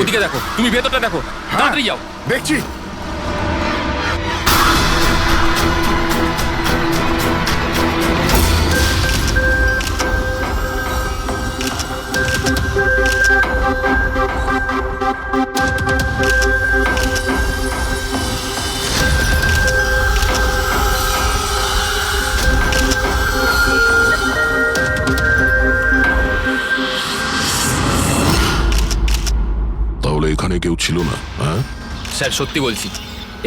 ওদিকে দেখো, তুমি ভেতরটা দেখো, তাড়াতাড়ি যাও। দেখছি। তাহলে এখানে কেউ ছিল না? হ্যাঁ স্যার সত্যি বলছি,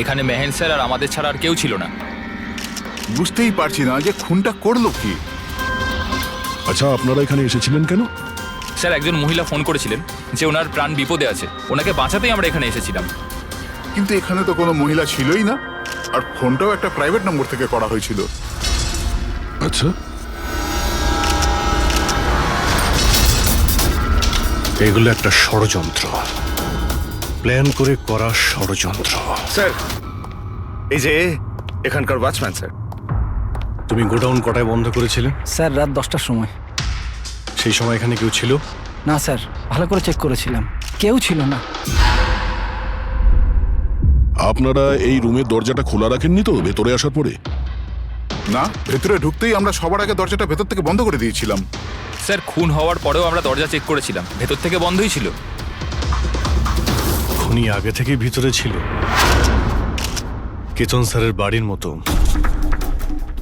এখানে মেহেন স্যার আর আমাদের ছাড়া আর কেউ ছিল না। বুঝতেই পারছি না যে খুনটা করলো কি। আচ্ছা, আপনারা এখানে এসেছিলেন কেন? স্যার একজন মহিলা ফোন করেছিলেন যে ওনার প্রাণ বিপদে আছে, ওনাকে বাঁচাতেই আমরা এখানে এসেছিলাম। কিন্তু এখানে তো কোনো মহিলা ছিলই না, আর ফোনটাও একটা প্রাইভেট নম্বর থেকে করা হয়েছিল। আচ্ছা, এগুলো একটা ষড়যন্ত্র, প্ল্যান করে করা ষড়যন্ত্র। স্যার, এই যে এখানকার ওয়াচম্যান স্যার। তুমি গোডাউন কটায় বন্ধ করেছিলে? স্যার রাত 10টার সময়। সেই সময় এখানে কেউ ছিল? না স্যার, ভালো করে চেক করেছিলাম, কেউ ছিল না। আপনারা এই রুমের দরজাটা খোলা রাখেননি তো ভেতরে আসার পরে? না, ভেতরে ঢুকতেই আমরা সবার আগে দরজাটা ভেতর থেকে বন্ধ করে দিয়েছিলাম। স্যার খুন হওয়ার পরেও আমরা দরজা চেক করেছিলাম, ভেতর থেকে বন্ধই ছিল। খুনি আগে থেকেই ভিতরে ছিল, কেতন স্যারের বাড়ির মতো।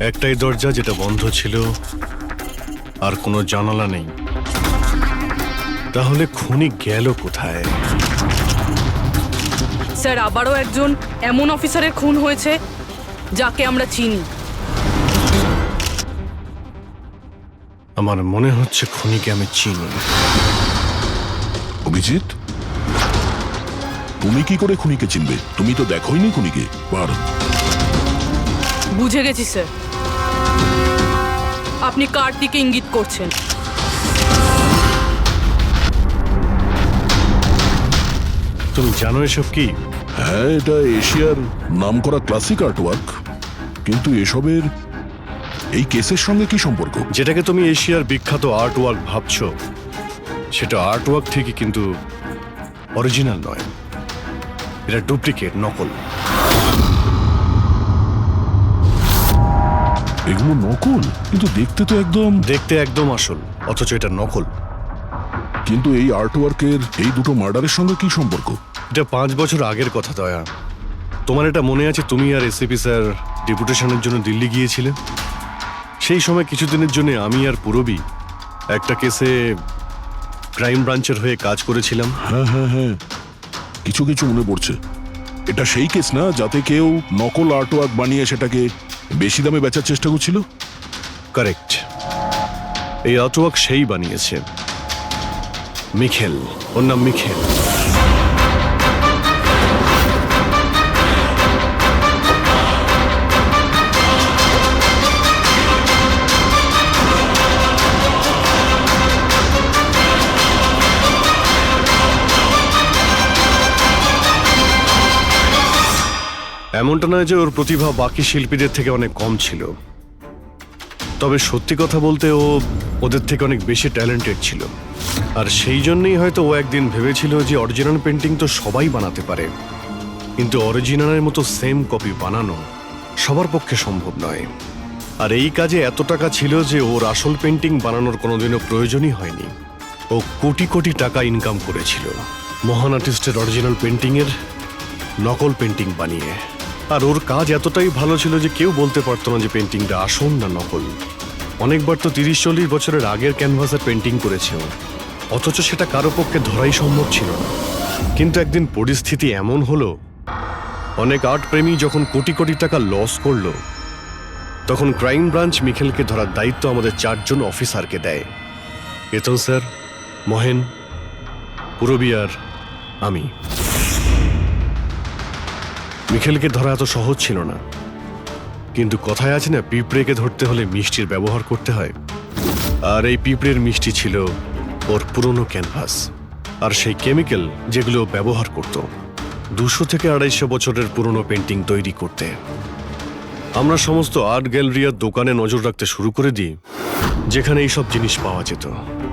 একটাই দরজা যেটা বন্ধ ছিল, আর কোনো জানালা নেই। তাহলে খুনি গেল কোথায়? স্যার আবারও একজন এমন অফিসারের খুন হয়েছে যাকে আমরা চিনি। আমার মনে হচ্ছে খুনিকে আমি চিনি। অভিজিৎ, তুমি কি করে খুনিকে চিনবে? তুমি তো দেখোইনি খুনিকে। বুঝে গেছি স্যার, আপনি কার দিকে ইঙ্গিত করছেন। তুমি জানো এসব কি? হ্যাঁ, এটা এশিয়ার নামকরা ক্লাসিক আর্টওয়ার্ক, কিন্তু এসবের এই কেসের সঙ্গে কি সম্পর্ক? যেটাকে তুমি এশিয়ার বিখ্যাত আর্ট ওয়ার্ক ভাবছো, সেটা আর্ট ওয়ার্ক ঠিকই, কিন্তু অরিজিনাল নয়। এটা ডুপ্লিকেট, নকল। এগুলো নকল, কিন্তু দেখতে একদম আসল, অথচ এটা নকল। কিন্তু এই আর্টওয়ার্কের এই দুটো মার্ডারের সঙ্গে কি সম্পর্ক? এটা 5 বছর আগের কথা দয়া। তোমার এটা মনে আছে? তুমি আর এসিপি স্যার ডেপুটেশনের জন্য দিল্লি গিয়েছিলে। সেই সময় কিছুদিনের জন্য আমি আর পুরবী একটা কেসে ক্রাইম ব্রাঞ্চের হয়ে কাজ করেছিলাম। হ্যাঁ হ্যাঁ হ্যাঁ, কিছু কিছু মনে পড়ছে। এটা সেই কেস না যাতে কেউ নকল আর্টওয়ার্ক বানিয়ে সেটাকে বেশি দামে বেচার চেষ্টা করছিল? কারেক্ট। এই আর্টওয়ার্ক সেই বানিয়েছে, মিখেল। ওর নাম মিখেল। এমনটা নয় যে ওর প্রতিভা বাকি শিল্পীদের থেকে অনেক কম ছিল, তবে সত্যি কথা বলতে ও ওদের থেকে অনেক বেশি ট্যালেন্টেড ছিল। আর সেই জন্যই হয়তো ও একদিন ভেবেছিল যে অরিজিনাল পেন্টিং তো সবাই বানাতে পারে, কিন্তু অরিজিনালের মতো সেম কপি বানানো সবার পক্ষে সম্ভব নয়। আর এই কাজে এত টাকা ছিল যে ওর আসল পেন্টিং বানানোর কোনোদিনও প্রয়োজনই হয়নি। ও কোটি কোটি টাকা ইনকাম করেছিল মহান আর্টিস্টের অরিজিনাল পেন্টিংয়ের নকল পেন্টিং বানিয়ে। আর ওর কাজ এতটাই ভালো ছিল যে কেউ বলতে পারতো না যে পেন্টিংটা আসল না নকল। অনেকবার তো 30-40 বছরের আগের ক্যানভাসের পেন্টিং করেছে ও, অথচ সেটা কারো পক্ষে ধরাই সম্ভব ছিল না। কিন্তু একদিন পরিস্থিতি এমন হলো, অনেক আর্ট প্রেমী যখন কোটি কোটি টাকা লস করলো, তখন ক্রাইম ব্রাঞ্চ মিখেলকে ধরার দায়িত্ব আমাদের 4 জন অফিসারকে দেয়। কেতন স্যার, মহেন, পুরবী আর আমি। মিখেলকে ধরা এত সহজ ছিল না, কিন্তু কথায় আছে না, পিঁপড়েকে ধরতে হলে মিষ্টির ব্যবহার করতে হয়। আর এই পিঁপড়ের মিষ্টি ছিল ওর পুরনো ক্যানভাস আর সেই কেমিক্যাল যেগুলো ব্যবহার করত 200 থেকে 250 বছরের পুরনো পেন্টিং তৈরি করতে। আমরা সমস্ত আর্ট গ্যালারি আর দোকানে নজর রাখতে শুরু করে দিই যেখানে এইসব জিনিস পাওয়া যেত।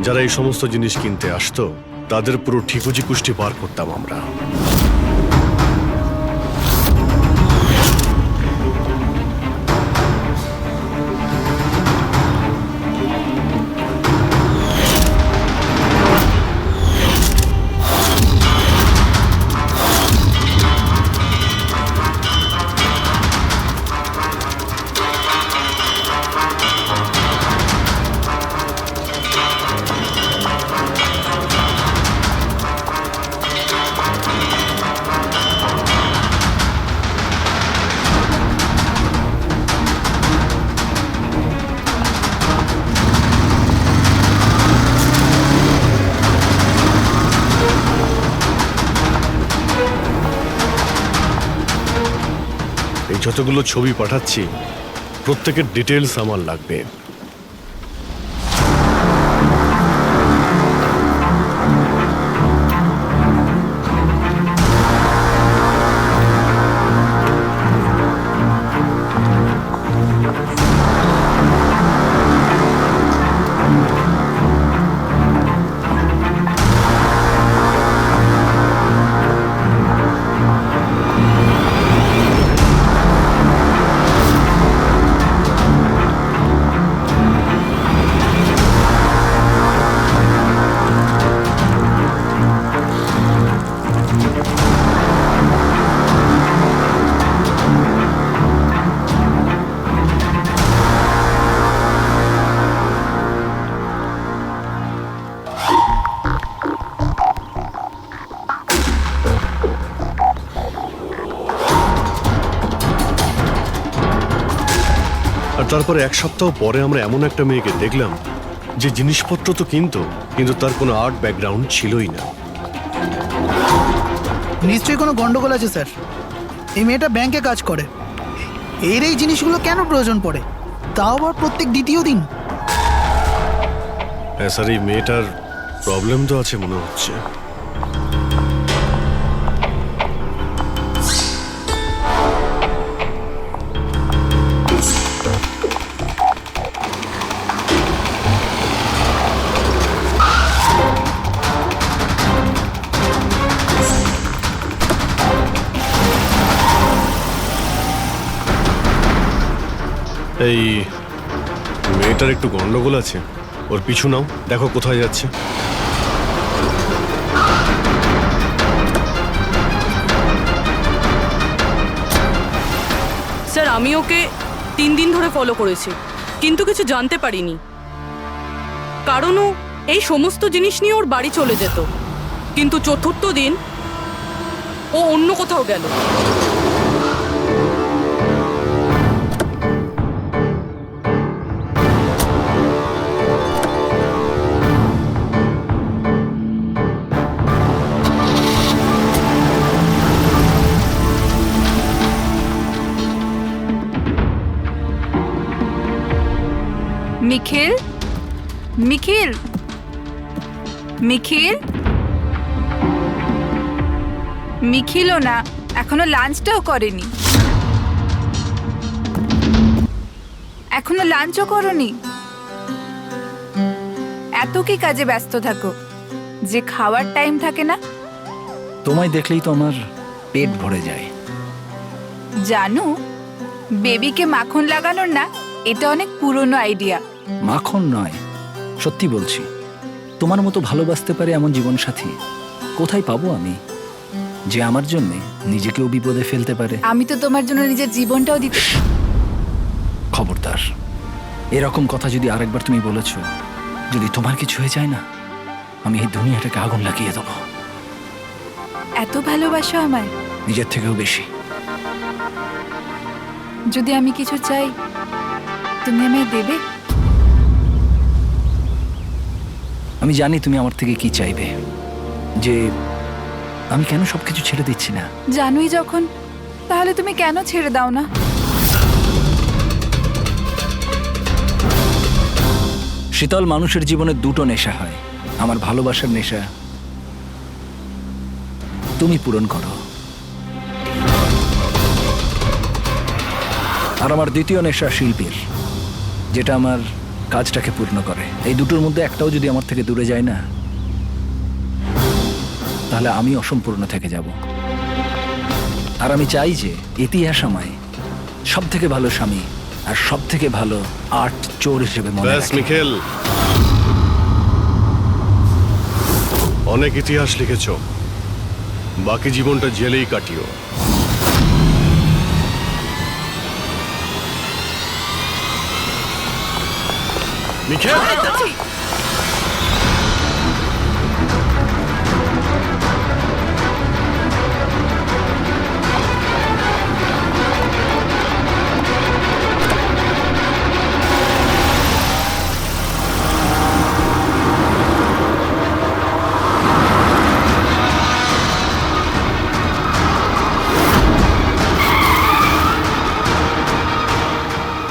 যারা এই সমস্ত জিনিস কিনতে আসতো তাদের পুরো ঠিকুজি কুষ্টি পার করতাম আমরা। এই যতগুলো ছবি পাঠাচ্ছি প্রত্যেকের ডিটেলস আমার লাগবে। আর তারপরে এক সপ্তাহ পরে আমরা এমন একটা মেয়েকে দেখলাম যে জিনিসপত্র তো কিন্তু তার কোনো আর্ট ব্যাকগ্রাউন্ড ছিলই না। নিশ্চয়ই কোনো গন্ডগোল আছে স্যার। এই মেয়েটা ব্যাংকে কাজ করে, এর এই জিনিসগুলো কেন প্রয়োজন পড়ে, তাও আবার প্রত্যেক দ্বিতীয় দিন? হ্যাঁ স্যার, এই মেয়েটার প্রবলেম তো আছে মনে হচ্ছে। এই মেয়েটার একটু গন্ডগোল আছে, ওর পিছু নাও, দেখো কোথায় যাচ্ছে। স্যার আমি ওকে 3 দিন ধরে ফলো করেছি, কিন্তু কিছু জানতে পারিনি। কারণ ও এই সমস্ত জিনিস নিয়ে ওর বাড়ি চলে যেত, কিন্তু চতুর্থ দিন ও অন্য কোথাও গেল। নিখিল, নিখিল, নিখিল, নিখিলও না, এখনো লাঞ্চটাও করেনি। এখনো লাঞ্চও করনি? এত কি কাজে ব্যস্ত থাকো যে খাওয়ার টাইম থাকে না? তোমায় দেখলেই তো আমার পেট ভরে যায়। জানো, বেবিকে মাখন লাগানোর না, এটা অনেক পুরনো আইডিয়া। মাখন নয়, সত্যি বলছি, তোমার মতো ভালোবাসতে পারে এমন জীবনসাথী কোথায় পাবো আমি, যে আমার জন্য নিজেকেও বিপদে ফেলতে পারে। আমি তো তোমার জন্য নিজের জীবনটাও দিতে। খবরদার, এরকম কথা যদি আরেকবার তুমি বলেছ, যদি তোমার কিছু হয়ে যায় না, আমি এই দুনিয়াটাকে আগুন লাগিয়ে দেবো। এত ভালোবাসো আমায়? নিজের থেকেও বেশি। যদি আমি কিছু চাই, তুমি আমায় দেবে? আমি জানি তুমি আমার থেকে কি চাইবে, যে আমি কেন সবকিছু ছেড়ে দিচ্ছি না। জানোই যখন, তাহলে তুমি কেন ছেড়ে দাও না? শীতল, মানুষের জীবনে দুটো নেশা হয়, আমার ভালোবাসার নেশা তুমি পূরণ করো, আর আমার দ্বিতীয় নেশা শিল্পীর, যেটা আমার কাজটাকে পূর্ণ করে। এই দুটোর মধ্যে একটাও যদি আমার থেকে দূরে যায় না, তাহলে আমি অসম্পূর্ণ থেকে যাব। আর আমি চাই যে ইতিহাস আমায় সব থেকে ভালো স্বামী আর সব থেকে ভালো আর্ট চোর হিসেবে মনে ব্যাস রাখে। মিখেল, অনেক ইতিহাস লিখেছ, বাকি জীবনটা জেলেই কাটিও। মিখেল,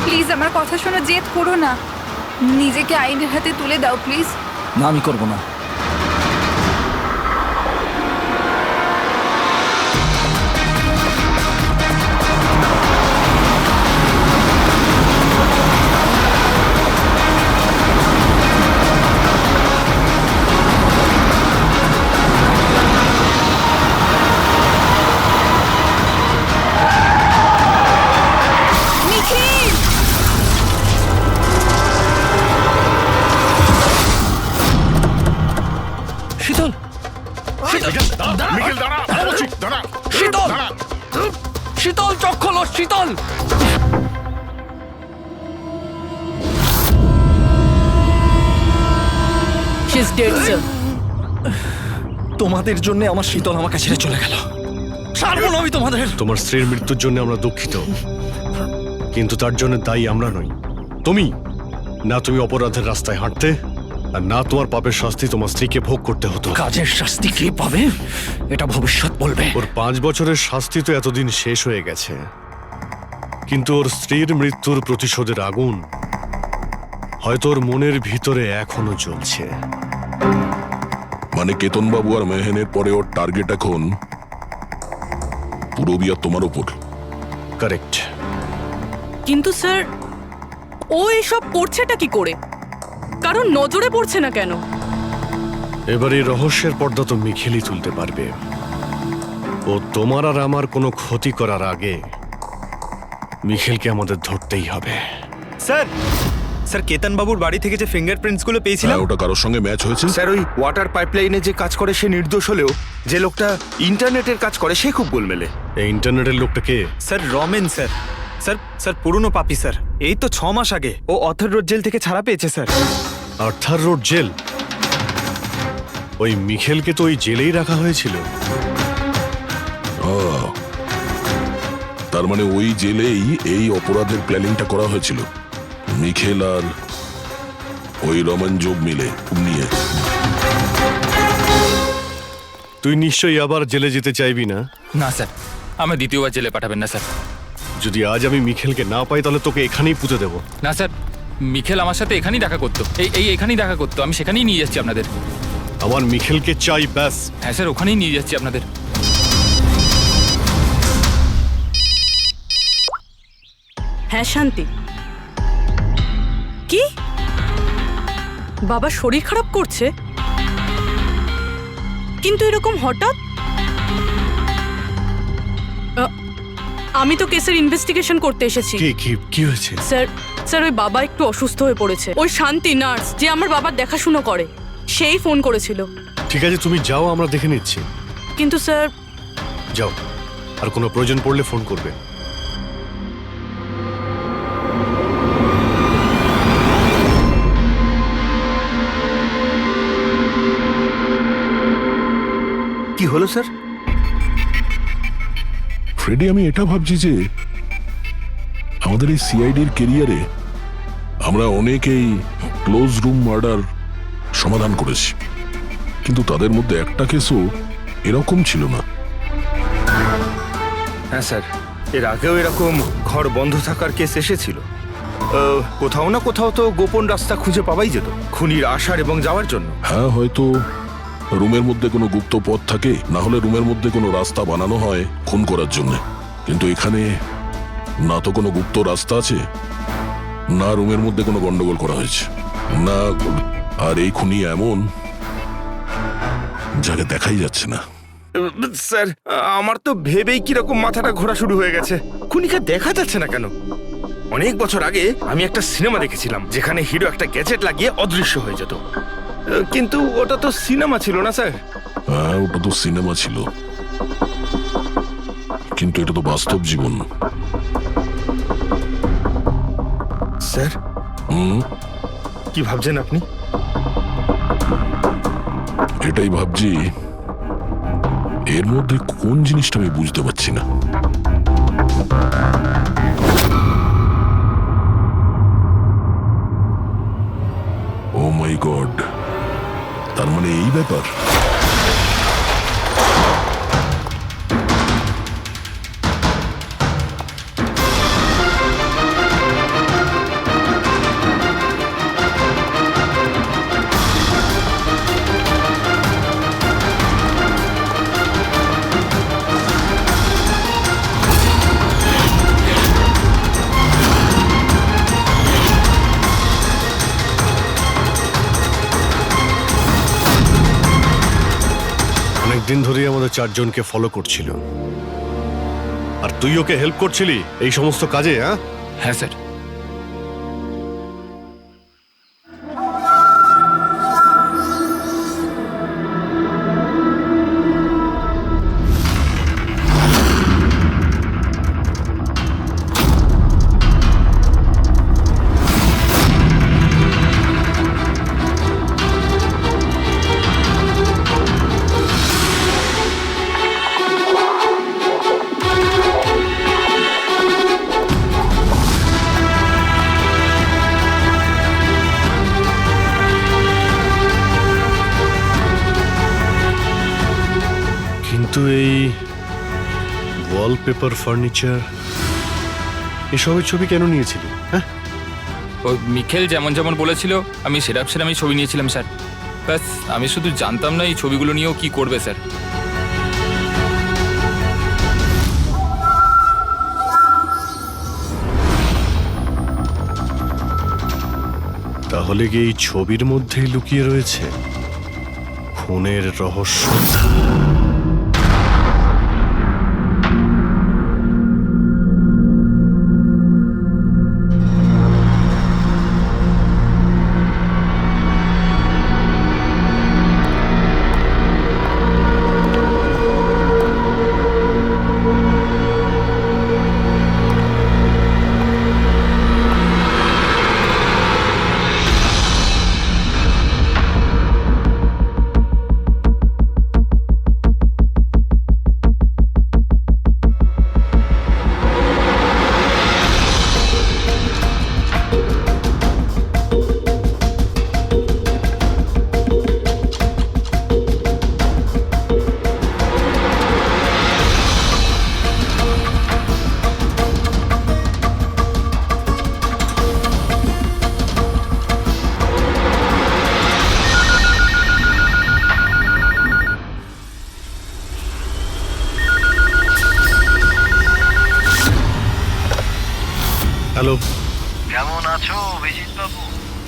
প্লিজ আমার কথা শোনো, জেদ করো না, নিজেকে আইনের হাতে তুলে দাও প্লিজ। না, আমি করব না। নিখিল! শীতল, মিখেল দাঁড়া, বলছি, দাঁড়া, শীতল! দাঁড়া। শীতল, চোখ খোলো, শীতল! She is dead sir. তোমাদের জন্য আমার শীতল আমাকে ছেড়ে চলে গেল। ছাড়বো না আমি তোমাদের। তোমার স্ত্রীর মৃত্যুর জন্য আমরা দুঃখিত, কিন্তু তার জন্য দায়ী আমরা নই, তুমি। না তুমি অপরাধের রাস্তায় হাঁটতে, আর না তোমার পাপের শাস্তি তোমার স্ত্রীকে ভোগ করতে হতো। কাজের শাস্তি কে পাবে এটা ভবিষ্যৎ বলবে। ওর 5 বছরের শাস্তি তো এতদিন শেষ হয়ে গেছে, কিন্তু ওর স্ত্রীর মৃত্যুর প্রতিশোধের আগুন হয়তো ওর মনের ভিতরে এখনো জ্বলছে। মানে কেতনবাবু আর মেহেনের পরে ওর টার্গেট এখন পুরবি আর তোমার ওপর। কারেক্ট। কিন্তু স্যার, ও এসব করছেটা কি করে? কারণ নজরে পড়ছে না কেন? এবার এই রহস্যের পর্দা তো মিখেলই তুলতে পারবে। ও তোমার আর আমার কোনো ক্ষতি করার আগে মিখেলকে আমাদের ধরতেই হবে। স্যার, স্যার কেতন বাবুর বাড়ি থেকে যে ফিঙ্গারপ্রিন্টস গুলো পেয়েছিলাম, হ্যাঁ, ওটা কারোর সঙ্গে ম্যাচ হয়েছে? স্যার ওই ওয়াটার পাইপলাইনে যে কাজ করে সে নির্দোষ হলেও যে লোকটা ইন্টারনেটের কাজ করে সে খুব গোলমেলে। এই ইন্টারনেটের লোকটা কে? Sir Ramen sir. Sir sir পুরনো পাপি স্যার, এই তো 6 মাস আগে ও অথর রোড জেল থেকে ছাড়া পেয়েছে স্যার। Arthur road jail? ওই মিখেলকে তো ওই জেলেই রাখা হয়েছিল। তার মানে ওই জেলেই এই অপরাধের প্ল্যানিংটা করা হয়েছিল, মিখেল আর ওই রমন যোগ মিলে নিয়ে। তুই নিশ্চয়ই আবার জেলে যেতে চাইবি না? না স্যার, আমার দ্বিতীয়বার জেলে পাঠাবেন না স্যার। যদি আজ আমি মিখেলকে না পাই তাহলে তোকে এখানেই পুঁতে দেবো। না স্যার, মিখেল আমার সাথে এখানেই দেখা করতো, এখানেই দেখা করতো, আমি সেখানেই নিয়ে যাচ্ছি আপনাদের। আমার মিখেলকে চাই, ব্যাস। হ্যাঁ স্যার, ওখানেই নিয়ে যাচ্ছি আপনাদের। হ্যাঁ শান্তি। কি? বাবা শরীর খারাপ করছে? কিন্তু এরকম হঠাৎ? আমি তো কেসের ইনভেস্টিগেশন করতে এসেছি। কি হয়েছে? স্যার, স্যার ওই বাবা একটু অসুস্থ হয়ে পড়েছে। ওই শান্তি নার্স যে আমার বাবার দেখাশুনো করে, সেই ফোন করেছিল। ঠিক আছে, তুমি যাও, আমরা দেখে নিচ্ছি। কিন্তু স্যার, যাও, আর কোনো প্রয়োজন পড়লে ফোন করবে। কি হলো স্যার? ফ্রেডি, আমি এটা ভাবছি যে আমাদের এই সিআইডির কেরিয়ারে আমরা অনেকেই ক্লোজ রুম মার্ডার সমাধান করেছি, কিন্তু তাদের মধ্যে একটা কেসও এরকম ছিল না। হ্যাঁ স্যার, এর আগেও এরকম ঘর বন্ধ থাকার কেস এসেছিল। কোথাও না কোথাও তো গোপন রাস্তা খুঁজে পাওয়াই যেত খুনির আসার এবং যাওয়ার জন্য। হ্যাঁ, হয়তো রুমের মধ্যে কোনো গুপ্ত পথ থাকে, না হলে রুমের মধ্যে কোনো রাস্তা বানানো হয় খুন করার জন্য। কিন্তু এখানে না তো কোনো গুপ্ত রাস্তা আছে, না রুমের মধ্যে কোনো গন্ডগোল করা হয়েছে, না। আর এই খুনি এমন যাকে দেখাই যাচ্ছে না। স্যার, আমার তো ভেবেই কিরকম মাথাটা ঘোরা শুরু হয়ে গেছে। খুনিকে দেখা যাচ্ছে না কেন? অনেক বছর আগে আমি একটা সিনেমা দেখেছিলাম যেখানে হিরো একটা গ্যাজেট লাগিয়ে অদৃশ্য হয়ে যেত, কিন্তু ওটা তো সিনেমা ছিল না স্যার। হ্যাঁ, ওটা তো সিনেমা ছিল, কিন্তু এটা তো বাস্তব জীবন। স্যার, কি ভাবছেন আপনি? এটাই ভাবছি, এর মধ্যে কোন জিনিসটা আমি বুঝতে পারছি না। ও মাই গড, তার মানে এই ব্যাপার। অনেকদিন ধরেই আমাদের চারজনকে ফলো করছিল, আর তুই ওকে হেল্প করছিলি এই সমস্ত কাজে। হ্যাঁ হ্যাঁ স্যার। কিন্তু এই ওয়ালপেপার, ফার্নিচার, এসবের ছবি কেন নিয়েছিলি? হ্যাঁ, ওই মিখেল যেমন যেমন বলেছিল আমি সেরামই ছবি নিয়েছিলাম স্যার। ব্যাস, আমি শুধু জানতাম না এই ছবিগুলো নিয়েও কি করবে স্যার। তাহলে কি এই ছবির মধ্যেই লুকিয়ে রয়েছে খুনের রহস্য? হ্যালো, কেমন আছো অভিজিৎ বাবু?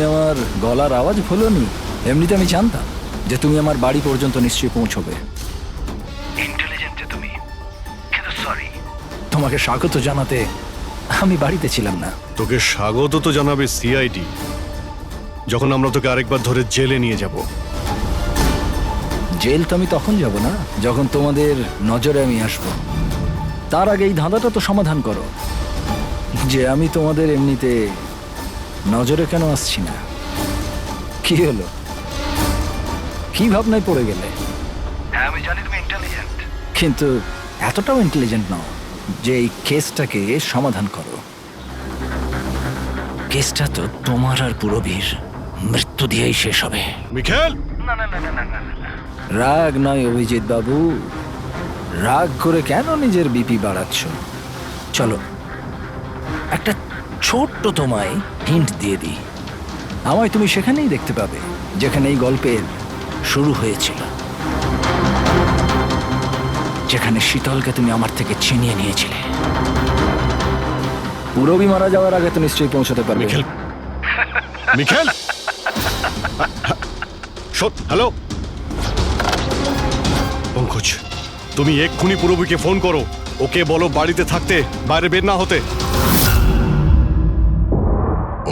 আমার গলার আওয়াজ ভুলোনি। এমনিতে আমি জানতাম যে তুমি আমার বাড়ি পর্যন্ত নিশ্চয়ই পৌঁছবে। ইন্টেলিজেন্ট তুমি, কিন্তু সরি, তোমাকে স্বাগত জানাতে আমি বাড়িতে ছিলাম না। তোকে স্বাগত তো জানাবে সিআইডি, যখন আমরা তোকে আরেকবার ধরে জেলে নিয়ে যাব। জেল তো আমি তখন যাব না যখন তোমাদের নজরে আমি আসব। তার আগে এই ধাঁধাটা তো সমাধান করো যে আমি তোমাদের এমনিতে নজরে কেন আসছি না। কি হলো, কি ভাবনায় পড়ে গেলে? হ্যাঁ, আমি জানি তুমি ইন্টেলিজেন্ট, কিন্তু এতটাও ইন্টেলিজেন্ট নও যে এই কেসটাকে সমাধান করো। কেসটা তো তোমার আর পুরবীর মৃত্যু দিয়েই শেষ হবে। মিখেল, রাগ নয় অভিজিৎ বাবু, রাগ করে কেন নিজের বিপি বাড়াচ্ছ? চলো একটা ছোট্ট তোমায় হিন্ট দিয়ে দিই। আমায় তুমি সেখানেই দেখতে পাবে যেখানে এই গল্পের শুরু হয়েছিল, যেখানে শীতলকে তুমি আমার থেকে ছিনিয়ে নিয়েছিলে। পুরবী মারা যাওয়ার আগে তো নিশ্চয়ই পৌঁছতে পারবে। Mikheil, Mikheil, hello. পঙ্কজ, তুমি এক্ষুনি পুরবীকে ফোন করো, ওকে বলো বাড়িতে থাকতে, বাইরে বের না হতে।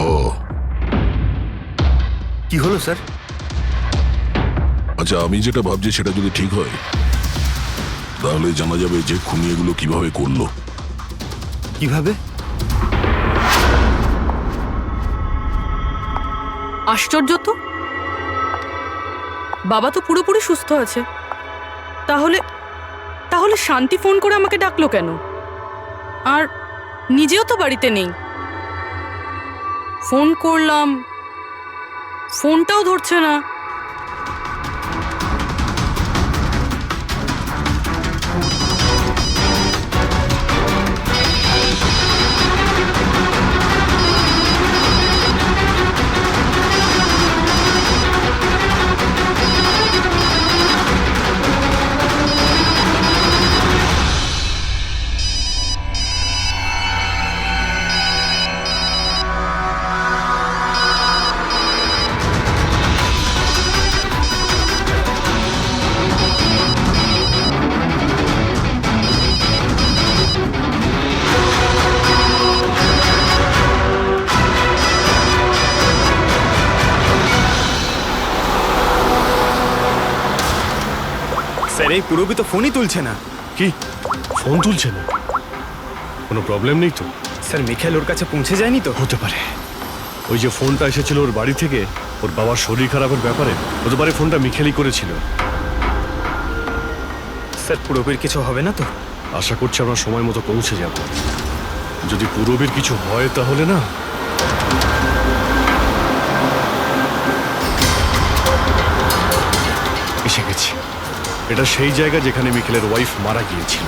ও কি হলো স্যার? আচ্ছা, আমি যেটা ভাবছি সেটা যদি ঠিক হয় তাহলে জানা যাবে যে খুনি এগুলো কিভাবে করলো। কিভাবে? আশ্চর্য তো, বাবা তো পুরোপুরি সুস্থ আছে। তাহলে তাহলে শান্তি ফোন করে আমাকে ডাকলো কেন? আর নিজেও তো বাড়িতে নেই। ফোন করলাম, ফোনটাও ধরছে না। স্যার এই পুরবী তো ফোনই তুলছে না। কি, ফোন তুলছে না? কোনো প্রবলেম নেই তো? স্যার মিখেল ওর কাছে পৌঁছে যায়নি তো? হতে পারে। ওই যে ফোনটা এসেছিল ওর বাড়ি থেকে ওর বাবার শরীর খারাপের ব্যাপারে, হতে পারে ফোনটা মিখেলই করেছিল। স্যার পুরবীর কিছু হবে না তো? আশা করছি আমরা সময় মতো পৌঁছে যাব। যদি পুরবীর কিছু হয় তাহলে না, এসে গেছি। এটা সেই জায়গা যেখানে মিখেলের ওয়াইফ মারা গিয়েছিল।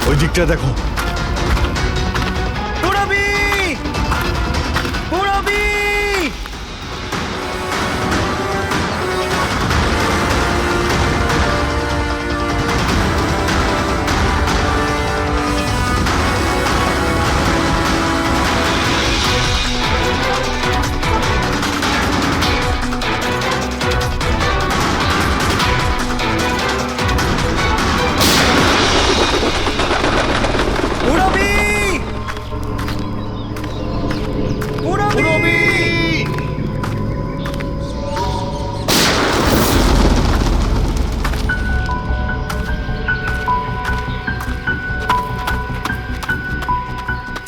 ওই দিকটা দেখো।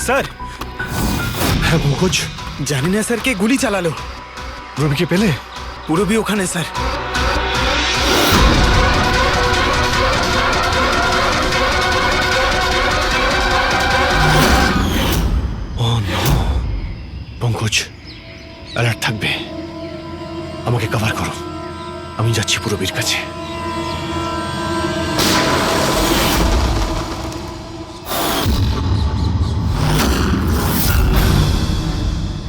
স্যার হ্যাঁ পঙ্কজ, জানি না স্যার কে গুলি চালালো। রবিকে পেলে? পুরবী ওখানে স্যার। ও নো, পঙ্কজ অ্যালার্ট থাকবে। আমাকে কভার করো, আমি যাচ্ছি পুরবীর কাছে।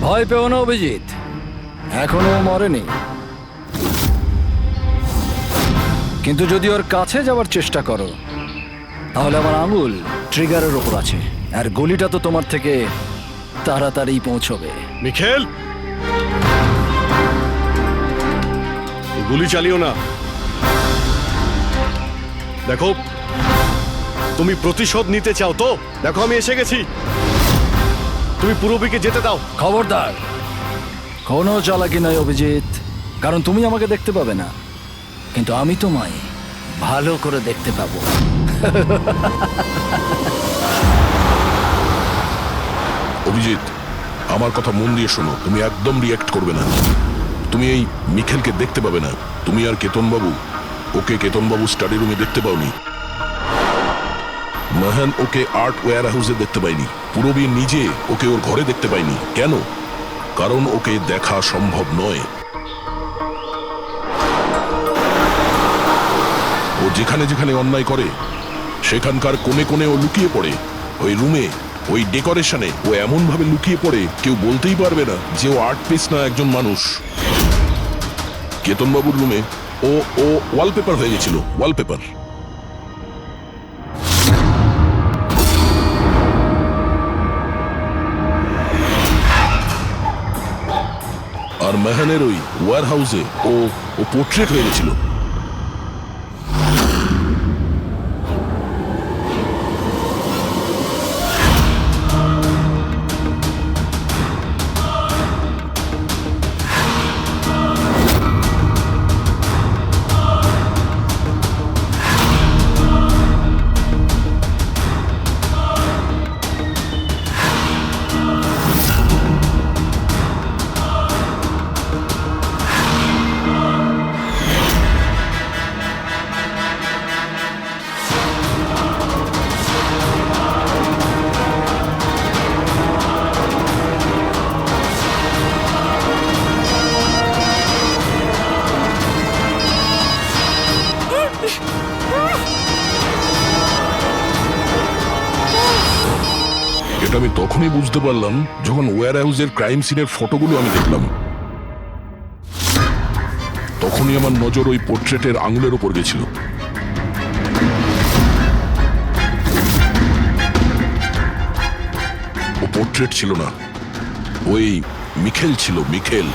ভয় পেও না অভিজিৎ, এখনো ও মরেনি। কিন্তু যদি ওর কাছে যাওয়ার চেষ্টা করো তাহলে আমার আঙুল ট্রিগারের ওপর আছে, আর গুলিটা তো তোমার থেকে তাড়াতাড়ি পৌঁছবে। মিখেল, গুলি চালিও না। দেখো, তুমি প্রতিশোধ নিতে চাও তো? দেখো আমি এসে গেছি, তুমি পুরবীকে যেতে দাও। খবরদার, কোনো চালাকি নয় অভিজিৎ, কারণ তুমি আমাকে দেখতে পাবে না, কিন্তু আমি তোমায় ভালো করে দেখতে পাবো। অভিজিৎ, আমার কথা মন দিয়ে শোনো, তুমি একদম রিঅ্যাক্ট করবে না। তুমি এই মিখেলকে দেখতে পাবে না। তুমি আর কেতনবাবু, ওকে কেতনবাবু স্টাডি রুমে দেখতে পাওনি। মাহান ওকে আর্ট ওয়্যার হাউসে দেখতে পাইনি। পুরবী নিজে ওকে ওর ঘরে দেখতে পাইনি। কেন? কারণ ওকে দেখা সম্ভব নয়। ও যেখানে যেখানে অন্যায় করে সেখানকার কোণে কোণে ও লুকিয়ে পড়ে, ওই রুমে ওই ডেকোরেশনে ও এমন ভাবে লুকিয়ে পড়ে কেউ বলতেই পারবে না যে ও আর্ট পিস না একজন মানুষ। কেতনবাবুর রুমে ও ও ওয়ালপেপার হয়ে গেছিল, ওয়ালপেপার। আর মেহানের ওই ওয়্যার হাউসে ও ও পোর্ট্রেট হয়ে গেছিল। এটা আমি তখনই বুঝতে পারলাম যখন ওয়্যার হাউসের ক্রাইম সিনের ফটোগুলো আমি দেখলাম। তখনই আমার নজর ওই পোর্ট্রেটের আঙুলের উপর গেছিল। ও পোর্ট্রেট ছিল না, ওই মিখেল ছিল, মিখেল।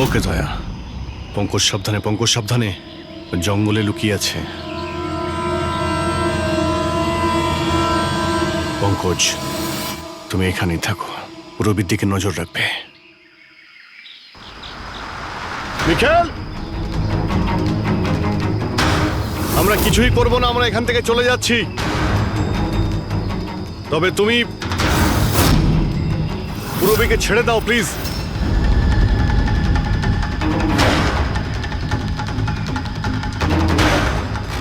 ওকে দয়া, পঙ্কজ সাবধানে, পঙ্কজ সাবধানে, জঙ্গলে লুকিয়ে আছে। পঙ্কজ, তুমি এখানেই থাকো, রবির দিকে নজর রাখবে। মিখেল, আমরা কিছুই করব না, আমরা এখান থেকে চলে যাচ্ছি। তবে তুমি রবিকে ছেড়ে দাও প্লিজ।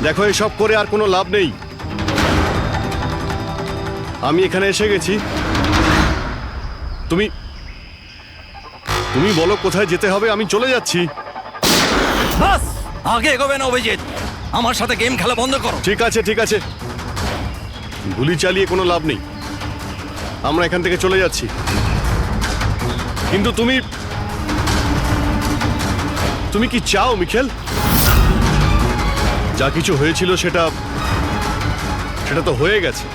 দেখো, এসব করে আর কোনো লাভ নেই। আমি এখানে এসে গেছি, তুমি তুমি বলো কোথায় যেতে হবে, আমি চলে যাচ্ছি। বাস, আগে এগোবে না অভিজিৎ, আমার সাথে গেম খেলা বন্ধ করো। ঠিক আছে, ঠিক আছে, গুলি চালিয়ে কোনো লাভ নেই, আমরা এখান থেকে চলে যাচ্ছি। কিন্তু তুমি তুমি কি চাও মিখেল? যা কিছু হয়েছিল সেটা তো হয়ে গেছে,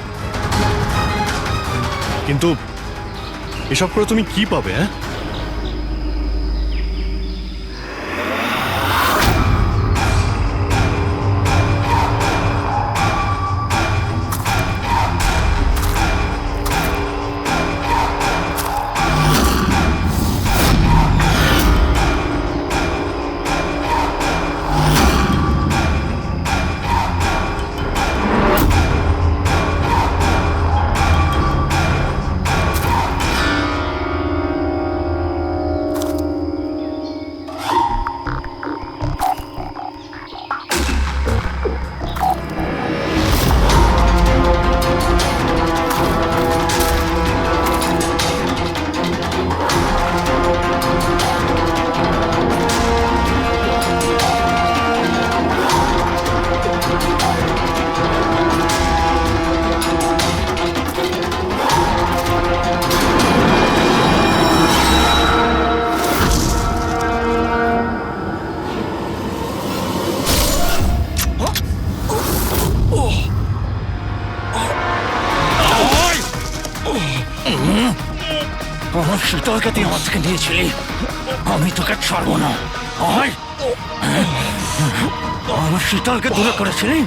কিন্তু এসব করে তুমি কি পাবে? হ্যাঁ, আমার শীতলকে তুই আমার থেকে নিয়েছিলি, আমি তোকে ছাড়বো না। আমার শীতলকে দূরে করেছিলি।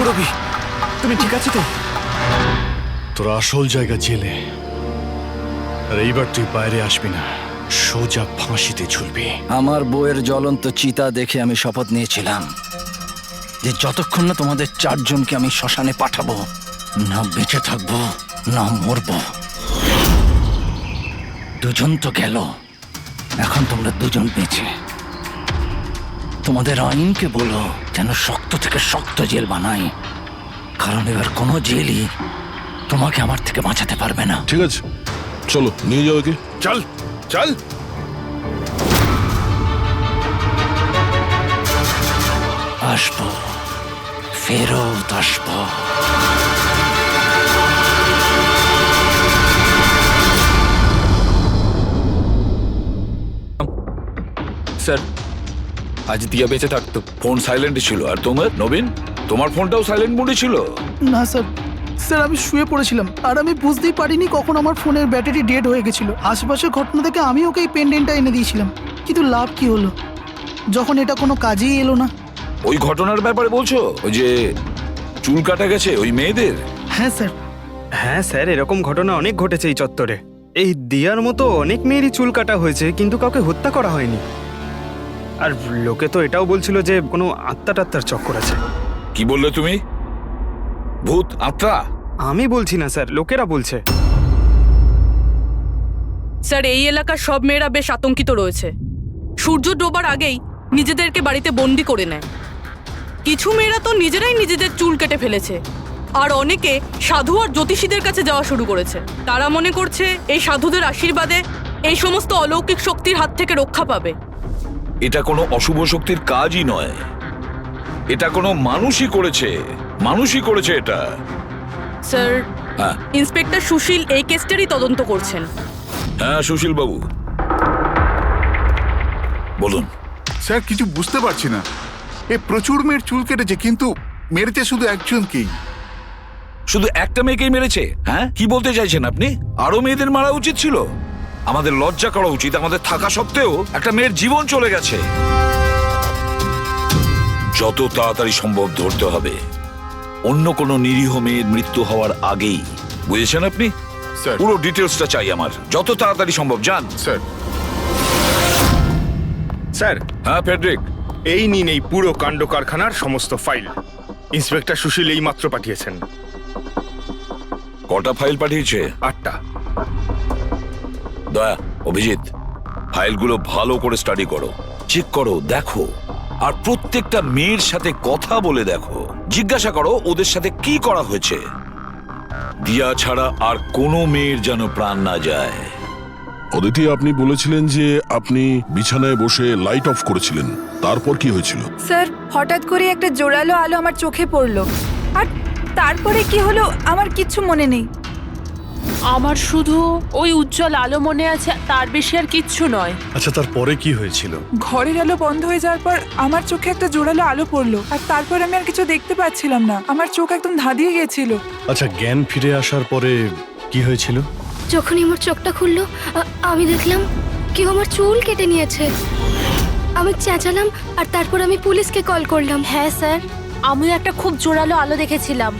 রবি, তুমি ঠিক আছো তো? তোর আসল জায়গা জেলে, আর এইবার তুই বাইরে আসবি না, সোজা ফাঁসিতে ঝুলবি। আমার বউয়ের জ্বলন্ত চিতা দেখে আমি শপথ নিয়েছিলাম যে যতক্ষণ না তোমাদের চারজনকে আমি শ্মশানে পাঠাবো, না বেঁচে থাকবো না মরবো। দুজন তো গেল, এখন তোমরা দুজন বেঁচে। তোমাদের আইনকে বলো যেন শক্ত থেকে শক্ত জেল বানাই, কারণ এবার কোনো জেলই তোমাকে আমার থেকে বাঁচাতে পারবে না। ঠিক আছে, চলো নিয়ে যাও একে। চল চল। আসবো, ফেরত আসবো। স্যার, আজ দিয়া বেঁচে থাকতো। ফোন সাইলেন্ট ছিল। আর তোমার নবীন, তোমার ফোনটাও সাইলেন্ট মোডে ছিল। না স্যার, স্যার আমি শুয়ে পড়েছিলাম আর আমি বুঝতেই পারিনি কখন আমার ফোনের ব্যাটারি ডেড হয়ে গেছিল। আশেপাশের ঘটনা থেকে আমি ওকে এই পেন্ডেন্টটা এনে দিয়েছিলাম, কিন্তু লাভ কি হলো যখন এটা কোনো কাজেই এলো না। ওই ঘটনার ব্যাপারে বলছো? ওই যে চুল কাটা গেছে ওই মেয়েদের? হ্যাঁ স্যার। হ্যাঁ স্যার, এরকম ঘটনা অনেক ঘটেছে এই চত্বরে। এই দিয়ার মতো অনেক মেয়েরই চুল কাটা হয়েছে, কিন্তু কাউকে হত্যা করা হয়নি। আর লোকে তো এটাও বলছিল যে কোনো আত্মা টাত্মার চক্কর আছে। কি বললে তুমি? ভূত, আত্মা? আমি বলছি না স্যার, লোকেরা বলছে। স্যার, এই এলাকার সব মেয়েরা বেশ আতঙ্কিত রয়েছে। সূর্য ডোবার আগেই নিজেদেরকে বাড়িতে বন্দি করে নেয়। কিছু মেয়েরা তো নিজেরাই নিজেদের চুল কেটে ফেলেছে, আর অনেকে সাধু আর জ্যোতিষীদের কাছে যাওয়া শুরু করেছে। তারা মনে করছে এই সাধুদের আশীর্বাদে এই সমস্ত অলৌকিক শক্তির হাত থেকে রক্ষা পাবে। এটা কোনো অশুভ শক্তির কাজই নয়, এটা কোনো মানুষই করেছে। মানুষই করেছে এটা। স্যার, হ্যাঁ ইন্সপেক্টর সুশীল এই কেসটারই তদন্ত করছেন। হ্যাঁ, সুশীল বাবু বলুন। স্যার কিছু বুঝতে পারছি না, এ প্রচুর মেয়ের চুল কেটেছে, কিন্তু মেরেছে শুধু একজনকেই। শুধু একটা মেয়েকেই মেরেছে? হ্যাঁ, কি বলতে চাইছেন আপনি? আরো মেয়েদের মারা উচিত ছিল? আমাদের লজ্জা করা উচিত। আমাদের থাকা সত্ত্বেও একটা মেয়ের জীবন চলে গেছে। যত তাড়াতাড়ি সম্ভব ধরতে হবে, অন্য কোনো নিরীহ মেয়ের মৃত্যু হওয়ার আগেই। বুঝেছেন আপনি? স্যার। পুরো ডিটেলসটা চাই আমার, যত তাড়াতাড়ি সম্ভব। যান। স্যার। স্যার, হ্যাঁ ফেডরিক, এই নিন এই পুরো কাণ্ড কারখানার সমস্ত ফাইল। ইন্সপেক্টর সুশীল এই মাত্র পাঠিয়েছেন। কটা ফাইল পাঠিয়েছে? 8টা। দয়া, অভিজিৎ, ফাইলগুলো ভালো করে স্টাডি করো, চেক করো, দেখো। আর প্রত্যেকটা মেয়ের সাথে কথা বলে দেখো, জিজ্ঞাসা করো ওদের সাথে কি করা হয়েছে। দিয়া ছাড়া আর কোনো মেয়ের যেন প্রাণ না যায়। অদিতি, আপনি বলেছিলেন যে আপনি বিছানায় বসে লাইট অফ করেছিলেন, তারপর কি হয়েছিল? স্যার, হঠাৎ করে একটা জোরালো আলো আমার চোখে পড়লো, আর তারপরে কি হলো আমার কিচ্ছু মনে নেই। আমার শুধু ওই উজ্জ্বল আলো মনে আছে, তার বেশি আর কিচ্ছু নয়। আচ্ছা, তারপরে কি হয়েছিল? ঘরের আলো বন্ধ হয়ে যাওয়ার পর আমার চোখে একটা জোরালো আলো পড়লো, আর তারপর আমি আর কিছু দেখতে পাচ্ছিলাম না। আমার চোখ একদম ধাঁধিয়ে গেছিল। আচ্ছা, জ্ঞান ফিরে আসার পরে কি হয়েছিল? যখনই আমার চোখটা খুললো আমি দেখলাম কেউ আমার চুল কেটে নিয়েছে। আমি চেঁচালাম আর তারপর আমি পুলিশকে কল করলাম। হ্যাঁ স্যার, আমিও একটা খুব জোরালো আলো দেখেছিলাম।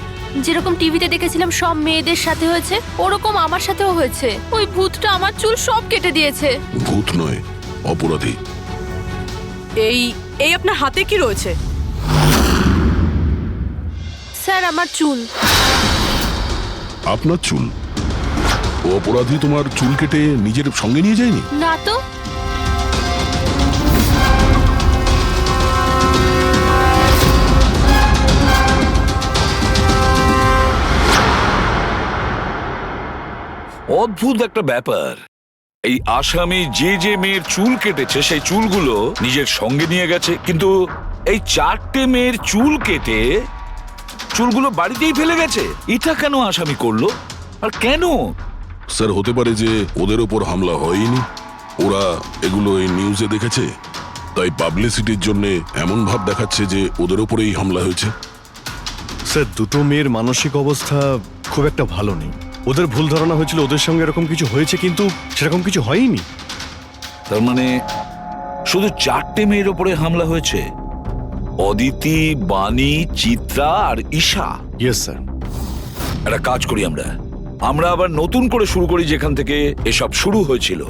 যেরকম টিভিতে দেখেছিলাম সব মেয়েদের সাথে হয়েছে, ওরকম আমার সাথেও হয়েছে। ওই ভূতটা আমার চুল সব কেটে দিয়েছে। ভূত নয়, অপরাধী। এই এই আপনার হাতে কি রয়েছে? স্যার, আমার চুল। আপনার চুল? ও অপরাধী তোমার চুল কেটে নিজের সঙ্গে নিয়ে যায়নি? না তো। অদ্ভুত একটা ব্যাপার। এই আসামি যে যে মেয়ের চুল কেটেছে সেই চুলগুলো নিজের সঙ্গে নিয়ে গেছে, কিন্তু এই 4টে মেয়ের চুল কেটে চুলগুলো বাড়িতেই ফেলে গেছে। এটা কেন আসামি করলো আর কেন? স্যার, হতে পারে যে ওদের ওপর হামলা হয়নি, ওরা এগুলো এই নিউজে দেখেছে, তাই পাবলিসিটির জন্য এমন ভাব দেখাচ্ছে যে ওদের ওপরেই হামলা হয়েছে। স্যার, দুটো মেয়ের মানসিক অবস্থা খুব একটা ভালো নেই। ওদের ভুল ধারণা হয়েছিল ওদের সঙ্গে এরকম কিছু হয়েছে, কিন্তু সেরকম কিছু হয়নি। তার মানে শুধু 4টে মেয়ের ওপরে হামলা হয়েছে? অদিতি, বাণী, চিত্রা আর ঈশা। Yes sir. একটা কাজ করি, আমরা আবার নতুন করে শুরু করি যেখান থেকে এসব শুরু হয়েছিল।